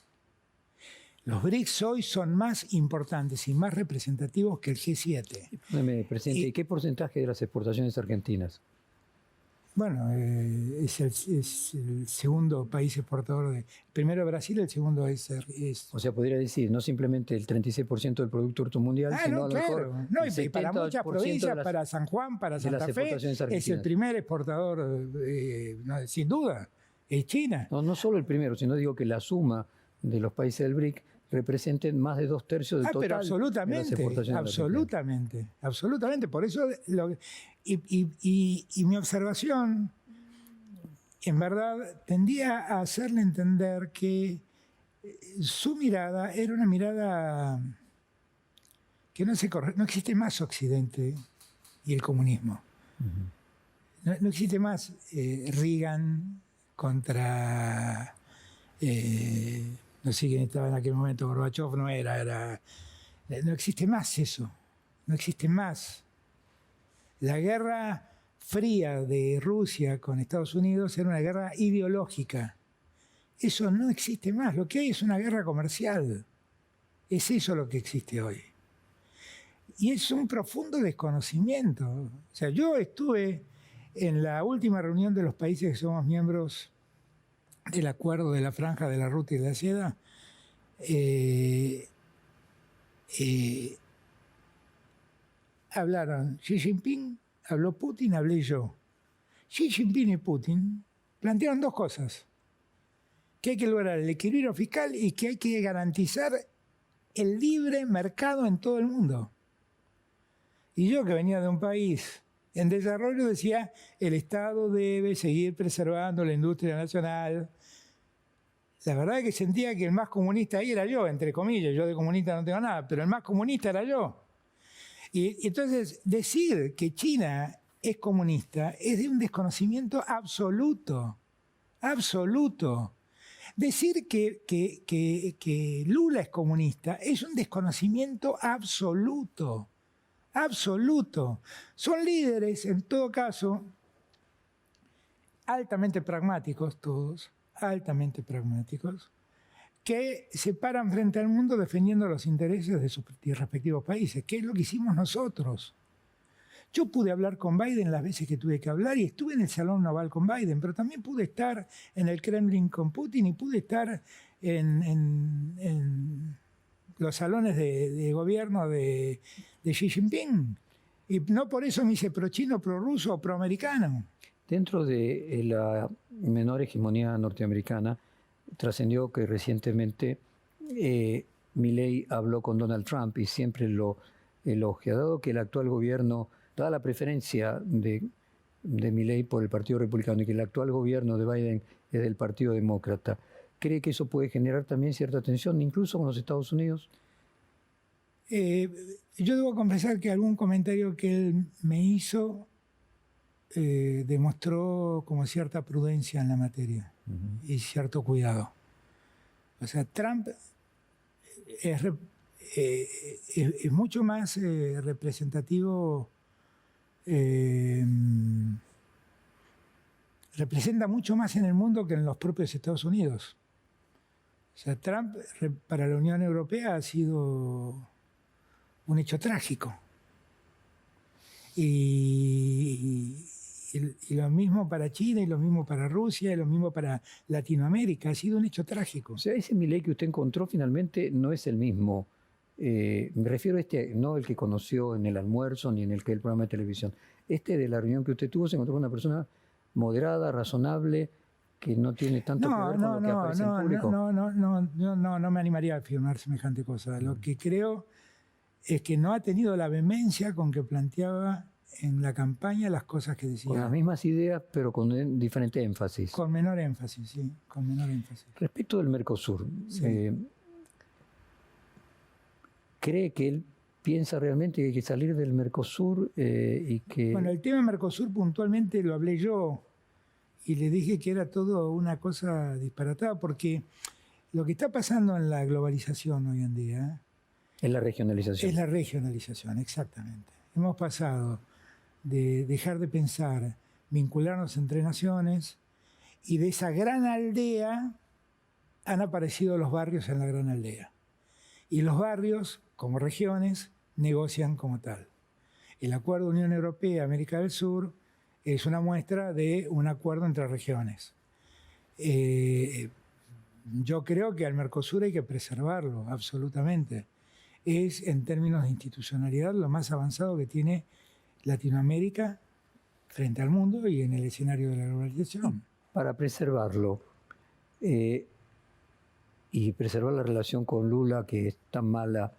Los BRICS hoy son más importantes y más representativos que el G7. Perdóneme, presidente, ¿y qué porcentaje de las exportaciones argentinas? Bueno, es el segundo país exportador. El primero es Brasil, el segundo es... O sea, podría decir, no simplemente el 36% del Producto Bruto Mundial, sino no, a lo mejor claro. No, y para muchas provincias, las, para San Juan, para Santa Fe, es el primer exportador, no, sin duda, es China. No solo el primero, sino digo que la suma de los países del BRIC representen más de 2/3 del total. Pero absolutamente, de las exportaciones absolutamente. Por eso, y mi observación, en verdad, tendía a hacerle entender que su mirada era una mirada que no existe más Occidente y el comunismo. No existe más Reagan contra... no sé quién estaba en aquel momento, Gorbachev no era... No existe más eso, no existe más. La guerra fría de Rusia con Estados Unidos era una guerra ideológica. Eso no existe más, lo que hay es una guerra comercial. Es eso lo que existe hoy. Y es un profundo desconocimiento. O sea, yo estuve en la última reunión de los países que somos miembros del acuerdo de la Franja de la Ruta y de la Seda, hablaron Xi Jinping, habló Putin, hablé yo. Xi Jinping y Putin plantearon 2 cosas: que hay que lograr el equilibrio fiscal y que hay que garantizar el libre mercado en todo el mundo. Y yo, que venía de un país en desarrollo, decía, el Estado debe seguir preservando la industria nacional. La verdad es que sentía que el más comunista ahí era yo, entre comillas. Yo de comunista no tengo nada, pero el más comunista era yo. Y entonces, decir que China es comunista es de un desconocimiento absoluto. Absoluto. Decir que Lula es comunista es un desconocimiento absoluto. Absoluto. Son líderes, en todo caso, altamente pragmáticos todos, altamente pragmáticos, que se paran frente al mundo defendiendo los intereses de sus respectivos países, que es lo que hicimos nosotros. Yo pude hablar con Biden las veces que tuve que hablar y estuve en el Salón Oval con Biden, pero también pude estar en el Kremlin con Putin y pude estar en los salones de gobierno de Xi Jinping. Y no por eso me hice pro-chino, pro-ruso o pro-americano. Dentro de la menor hegemonía norteamericana, trascendió que recientemente Milei habló con Donald Trump y siempre lo elogia, dado que el actual gobierno, dada la preferencia de Milei por el Partido Republicano y que el actual gobierno de Biden es del Partido Demócrata, ¿cree que eso puede generar también cierta tensión, incluso con los Estados Unidos? Yo debo confesar que algún comentario que él me hizo demostró como cierta prudencia en la materia y cierto cuidado. O sea, Trump es mucho más representativo, representa mucho más en el mundo que en los propios Estados Unidos. O sea, Trump para la Unión Europea ha sido un hecho trágico. Y lo mismo para China, y lo mismo para Rusia, y lo mismo para Latinoamérica. Ha sido un hecho trágico. O sea, ese Milei que usted encontró finalmente no es el mismo. Me refiero a no el que conoció en el almuerzo ni en el programa de televisión. De la reunión que usted tuvo, se encontró con una persona moderada, razonable, que no tiene tanto que ver con lo que aparece en público. No me animaría a afirmar semejante cosa. Lo que creo es que no ha tenido la vehemencia con que planteaba en la campaña las cosas que decía. Con las mismas ideas, pero con diferente énfasis. Con menor énfasis, sí, con menor énfasis. Respecto del Mercosur, sí. ¿Cree que él piensa realmente que hay que salir del Mercosur y que...? Bueno, el tema Mercosur puntualmente lo hablé yo y le dije que era todo una cosa disparatada, porque lo que está pasando en la globalización hoy en día... Es la regionalización. Es la regionalización, exactamente. Hemos pasado de dejar de pensar, vincularnos entre naciones, y de esa gran aldea han aparecido los barrios en la gran aldea. Y los barrios, como regiones, negocian como tal. El acuerdo Unión Europea-América del Sur es una muestra de un acuerdo entre regiones. Yo creo que al Mercosur hay que preservarlo, absolutamente. Es, en términos de institucionalidad, lo más avanzado que tiene Latinoamérica frente al mundo y en el escenario de la globalización. Para preservarlo y preservar la relación con Lula, que es tan mala,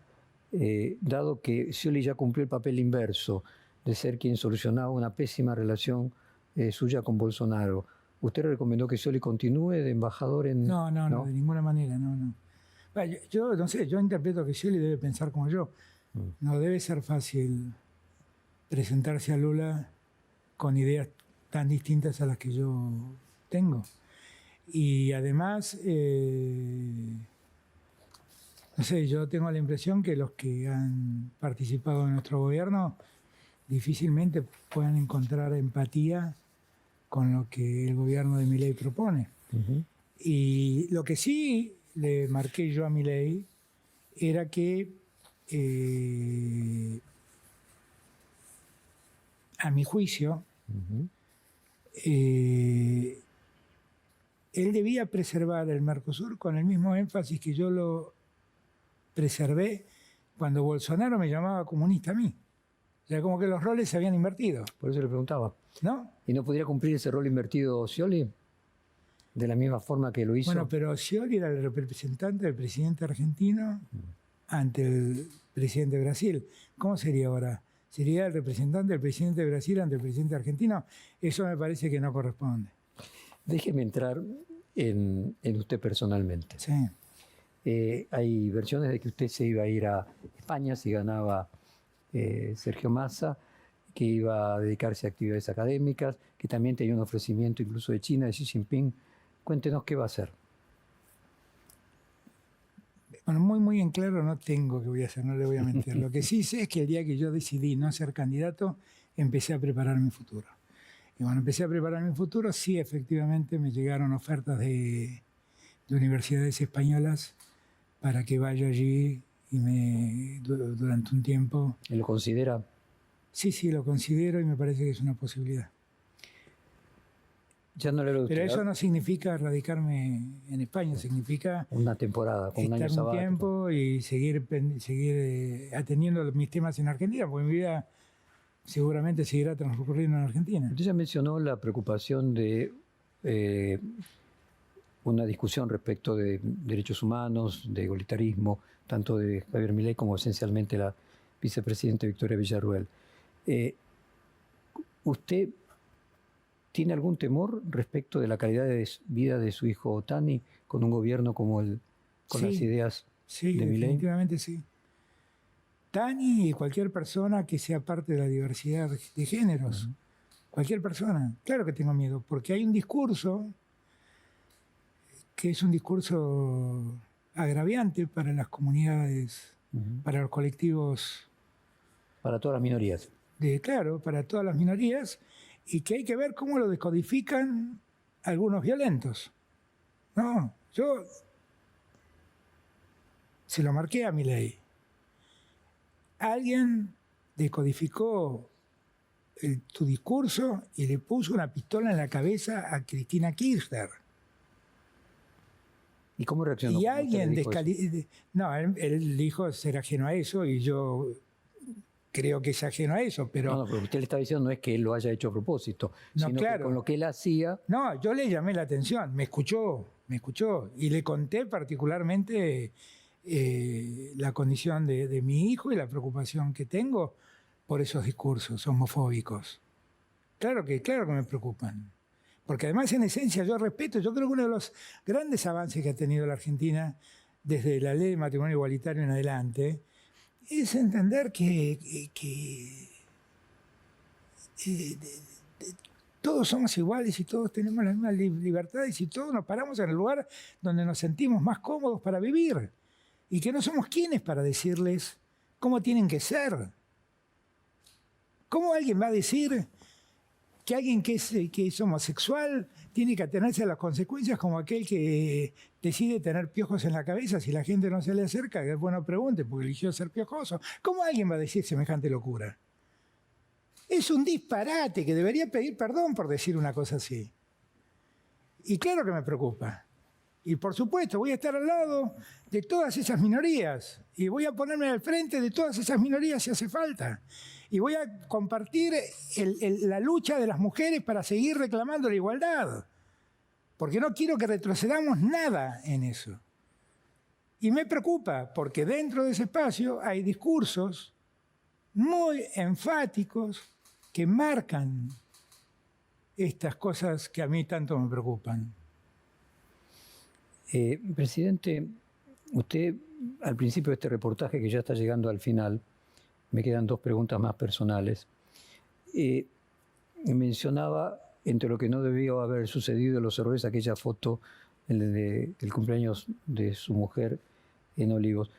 dado que Scioli ya cumplió el papel inverso de ser quien solucionaba una pésima relación suya con Bolsonaro, ¿usted le recomendó que Scioli continúe de embajador en...? No, de ninguna manera, no. Yo no sé, yo interpreto que Scioli debe pensar como yo. No debe ser fácil presentarse a Lula con ideas tan distintas a las que yo tengo. Y además, no sé, yo tengo la impresión que los que han participado en nuestro gobierno difícilmente puedan encontrar empatía con lo que el gobierno de Milei propone. Y lo que sí le marqué yo a Milei era que, a mi juicio, él debía preservar el Mercosur con el mismo énfasis que yo lo preservé cuando Bolsonaro me llamaba comunista a mí. O sea, como que los roles se habían invertido. Por eso le preguntaba. ¿No? ¿Y no podría cumplir ese rol invertido Scioli? De la misma forma que lo hizo. Bueno, pero Scioli era el representante del presidente argentino ante el presidente de Brasil. ¿Cómo sería ahora? ¿Sería el representante del presidente de Brasil ante el presidente argentino? Eso me parece que no corresponde. Déjeme entrar en usted personalmente. Sí. Hay versiones de que usted se iba a ir a España si ganaba Sergio Massa, que iba a dedicarse a actividades académicas, que también tenía un ofrecimiento incluso de China, de Xi Jinping. Cuéntenos qué va a hacer. Bueno, muy en claro no tengo qué voy a hacer, no le voy a mentir. Lo que sí sé es que el día que yo decidí no ser candidato, empecé a preparar mi futuro. Y cuando empecé a preparar mi futuro, sí, efectivamente me llegaron ofertas de universidades españolas para que vaya allí y durante un tiempo. ¿Y lo considera? Sí, lo considero y me parece que es una posibilidad. Ya no le lo Pero eso no significa radicarme en España, significa una temporada, con un año estar un sabático. tiempo y seguir atendiendo mis temas en Argentina, porque mi vida seguramente seguirá transcurriendo en Argentina. Usted ya mencionó la preocupación de una discusión respecto de derechos humanos, de igualitarismo, tanto de Javier Milei como esencialmente la vicepresidenta Victoria Villarruel. ¿Usted tiene algún temor respecto de la calidad de vida de su hijo Tani con un gobierno como el, con las ideas de Milei? Definitivamente sí. Tani y cualquier persona que sea parte de la diversidad de géneros, cualquier persona, claro que tengo miedo, porque hay un discurso que es un discurso agraviante para las comunidades, para los colectivos. Para todas las minorías. Claro, para todas las minorías, y que hay que ver cómo lo descodifican algunos violentos. No, yo se lo marqué a Milei. Alguien decodificó tu discurso y le puso una pistola en la cabeza a Cristina Kirchner. ¿Y cómo reaccionó? Y alguien no, él dijo ser ajeno a eso y yo creo que es ajeno a eso, pero... No, pero usted le está diciendo no es que él lo haya hecho a propósito, no, sino claro, que con lo que él hacía... No, yo le llamé la atención, me escuchó y le conté particularmente la condición de mi hijo y la preocupación que tengo por esos discursos homofóbicos. Claro que me preocupan. Porque además, en esencia, yo respeto, yo creo que uno de los grandes avances que ha tenido la Argentina desde la ley de matrimonio igualitario en adelante es entender que todos somos iguales y todos tenemos las mismas libertades y todos nos paramos en el lugar donde nos sentimos más cómodos para vivir y que no somos quienes para decirles cómo tienen que ser. ¿Cómo alguien va a decir que alguien que es homosexual tiene que atenerse a las consecuencias como aquel que decide tener piojos en la cabeza si la gente no se le acerca? Que es bueno pregunte, porque eligió ser piojoso. ¿Cómo alguien va a decir semejante locura? Es un disparate que debería pedir perdón por decir una cosa así. Y claro que me preocupa. Y por supuesto voy a estar al lado de todas esas minorías y voy a ponerme al frente de todas esas minorías si hace falta. Y voy a compartir la lucha de las mujeres para seguir reclamando la igualdad. Porque no quiero que retrocedamos nada en eso. Y me preocupa porque dentro de ese espacio hay discursos muy enfáticos que marcan estas cosas que a mí tanto me preocupan. Presidente, usted al principio de este reportaje, que ya está llegando al final, me quedan dos preguntas más personales, mencionaba entre lo que no debió haber sucedido los errores aquella foto del cumpleaños de su mujer en Olivos.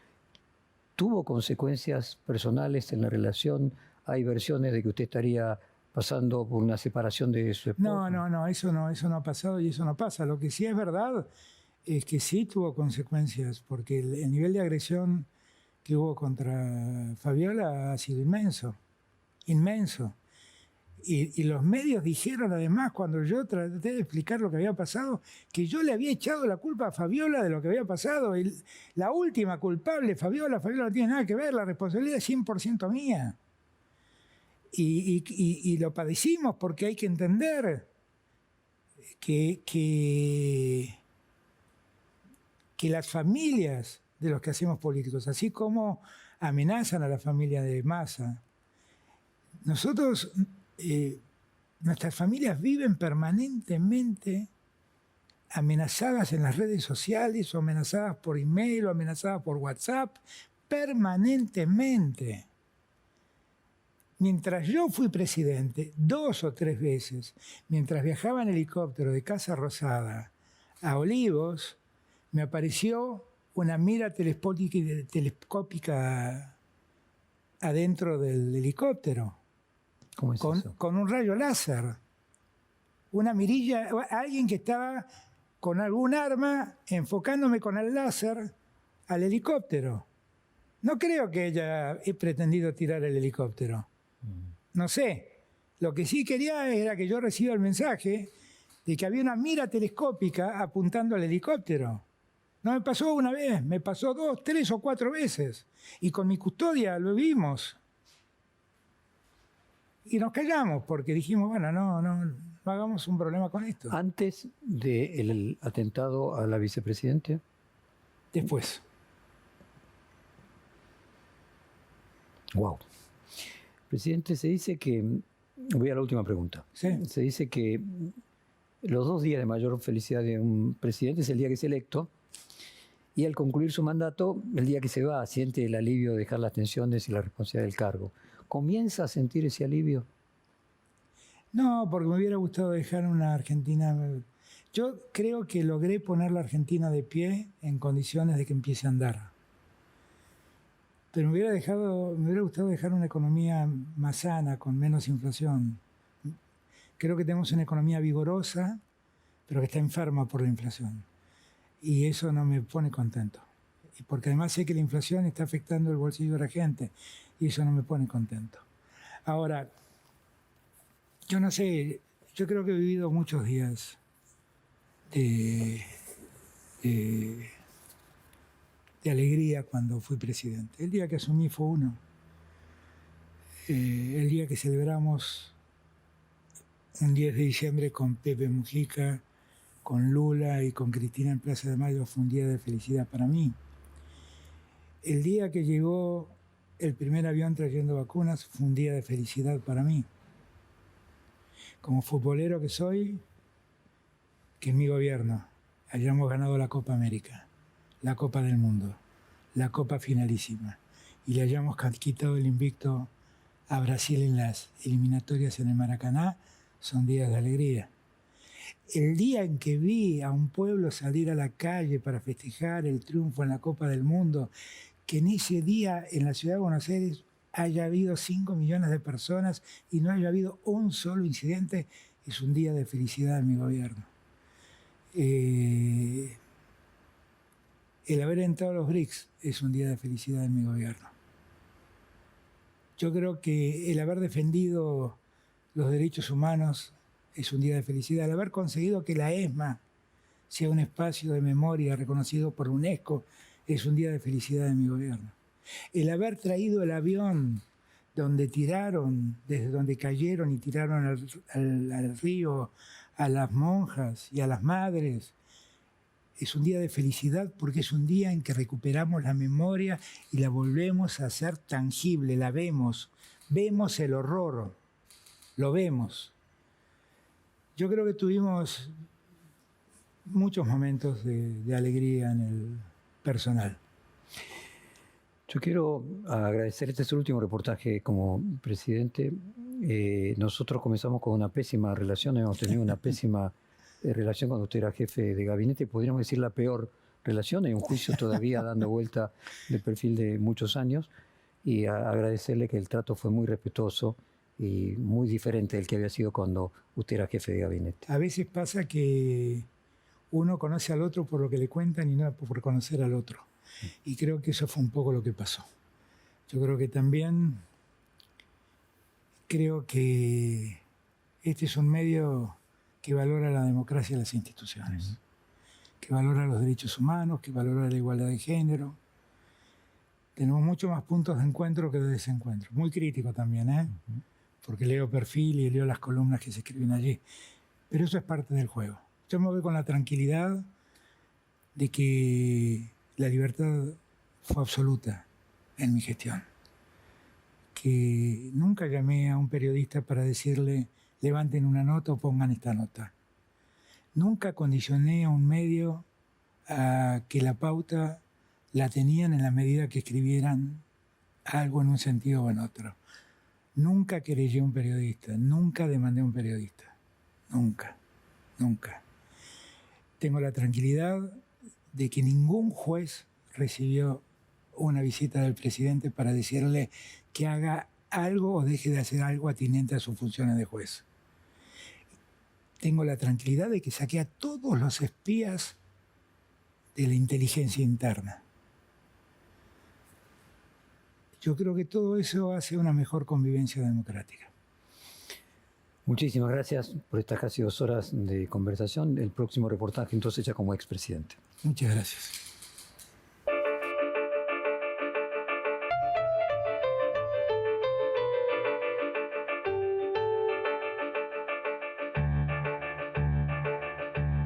¿Tuvo consecuencias personales en la relación? ¿Hay versiones de que usted estaría pasando por una separación de su esposa? No, eso no ha pasado y eso no pasa. Lo que sí es verdad es que sí tuvo consecuencias, porque el nivel de agresión que hubo contra Fabiola ha sido inmenso. Y los medios dijeron además, cuando yo traté de explicar lo que había pasado, que yo le había echado la culpa a Fabiola de lo que había pasado. La última culpable, Fabiola no tiene nada que ver, la responsabilidad es 100% mía. Y lo padecimos porque hay que entender que las familias de los que hacemos políticos, así como amenazan a la familia de Massa, nosotros, nuestras familias viven permanentemente amenazadas en las redes sociales, o amenazadas por email, o amenazadas por WhatsApp, permanentemente. Mientras yo fui presidente 2 o 3 veces, mientras viajaba en helicóptero de Casa Rosada a Olivos, me apareció una mira telescópica adentro del helicóptero. ¿Cómo es eso? Con un rayo láser. una mirilla, alguien que estaba con algún arma enfocándome con el láser al helicóptero. No creo que haya pretendido tirar el helicóptero. No sé. Lo que sí quería era que yo reciba el mensaje de que había una mira telescópica apuntando al helicóptero. No me pasó una vez, me pasó 2, 3 o 4 veces. Y con mi custodia lo vimos. Y nos callamos porque dijimos, bueno, no hagamos un problema con esto. ¿Antes del atentado a la vicepresidente? Después. Wow. Presidente, se dice que, voy a la última pregunta. Sí. Se dice que los 2 días de mayor felicidad de un presidente es el día que es electo y al concluir su mandato, el día que se va, siente el alivio de dejar las tensiones y la responsabilidad del cargo. ¿Comienza a sentir ese alivio? No, porque me hubiera gustado dejar una Argentina. Yo creo que logré poner la Argentina de pie en condiciones de que empiece a andar. Pero me hubiera gustado dejar una economía más sana, con menos inflación. Creo que tenemos una economía vigorosa, pero que está enferma por la inflación. Y eso no me pone contento. Y porque además sé que la inflación está afectando el bolsillo de la gente. Y eso no me pone contento. Ahora, yo no sé, yo creo que he vivido muchos días de alegría cuando fui presidente. El día que asumí fue uno. El día que celebramos un 10 de diciembre con Pepe Mujica, con Lula y con Cristina en Plaza de Mayo fue un día de felicidad para mí. El día que llegó el primer avión trayendo vacunas fue un día de felicidad para mí. Como futbolero que soy, que en mi gobierno hayamos ganado la Copa América, la Copa del Mundo, la Copa finalísima, y le hayamos quitado el invicto a Brasil en las eliminatorias en el Maracaná, son días de alegría. El día en que vi a un pueblo salir a la calle para festejar el triunfo en la Copa del Mundo, que en ese día en la ciudad de Buenos Aires haya habido 5 millones de personas y no haya habido un solo incidente, es un día de felicidad en mi gobierno. El haber entrado a los BRICS es un día de felicidad en mi gobierno. Yo creo que el haber defendido los derechos humanos es un día de felicidad. El haber conseguido que la ESMA sea un espacio de memoria reconocido por UNESCO es un día de felicidad en mi gobierno. El haber traído el avión donde tiraron, desde donde cayeron y tiraron al río a las monjas y a las madres, es un día de felicidad porque es un día en que recuperamos la memoria y la volvemos a hacer tangible, la vemos el horror, lo vemos. Yo creo que tuvimos muchos momentos de alegría en el personal. Yo quiero agradecer, este es el último reportaje como presidente. Nosotros comenzamos con una pésima relación, hemos tenido una pésima relación cuando usted era jefe de gabinete, podríamos decir la peor relación, hay un juicio todavía dando vuelta del perfil de muchos años, y agradecerle que el trato fue muy respetuoso y muy diferente del que había sido cuando usted era jefe de gabinete. A veces pasa que uno conoce al otro por lo que le cuentan y no por conocer al otro. Y creo que eso fue un poco lo que pasó. Yo creo que también, este es un medio que valora la democracia y las instituciones, que valora los derechos humanos, que valora la igualdad de género. Tenemos mucho más puntos de encuentro que de desencuentro. Muy crítico también, porque leo perfil y leo las columnas que se escriben allí. Pero eso es parte del juego. Yo me voy con la tranquilidad de que la libertad fue absoluta en mi gestión. Que nunca llamé a un periodista para decirle levanten una nota o pongan esta nota. Nunca condicioné a un medio a que la pauta la tenían en la medida que escribieran algo en un sentido o en otro. Nunca querellé a un periodista, nunca demandé a un periodista. Nunca, nunca. Tengo la tranquilidad de que ningún juez recibió una visita del presidente para decirle que haga algo o deje de hacer algo atinente a sus funciones de juez. tengo la tranquilidad de que saqué a todos los espías de la inteligencia interna. Yo creo que todo eso hace una mejor convivencia democrática. Muchísimas gracias por estas casi 2 horas de conversación. El próximo reportaje entonces ya como expresidente. Muchas gracias.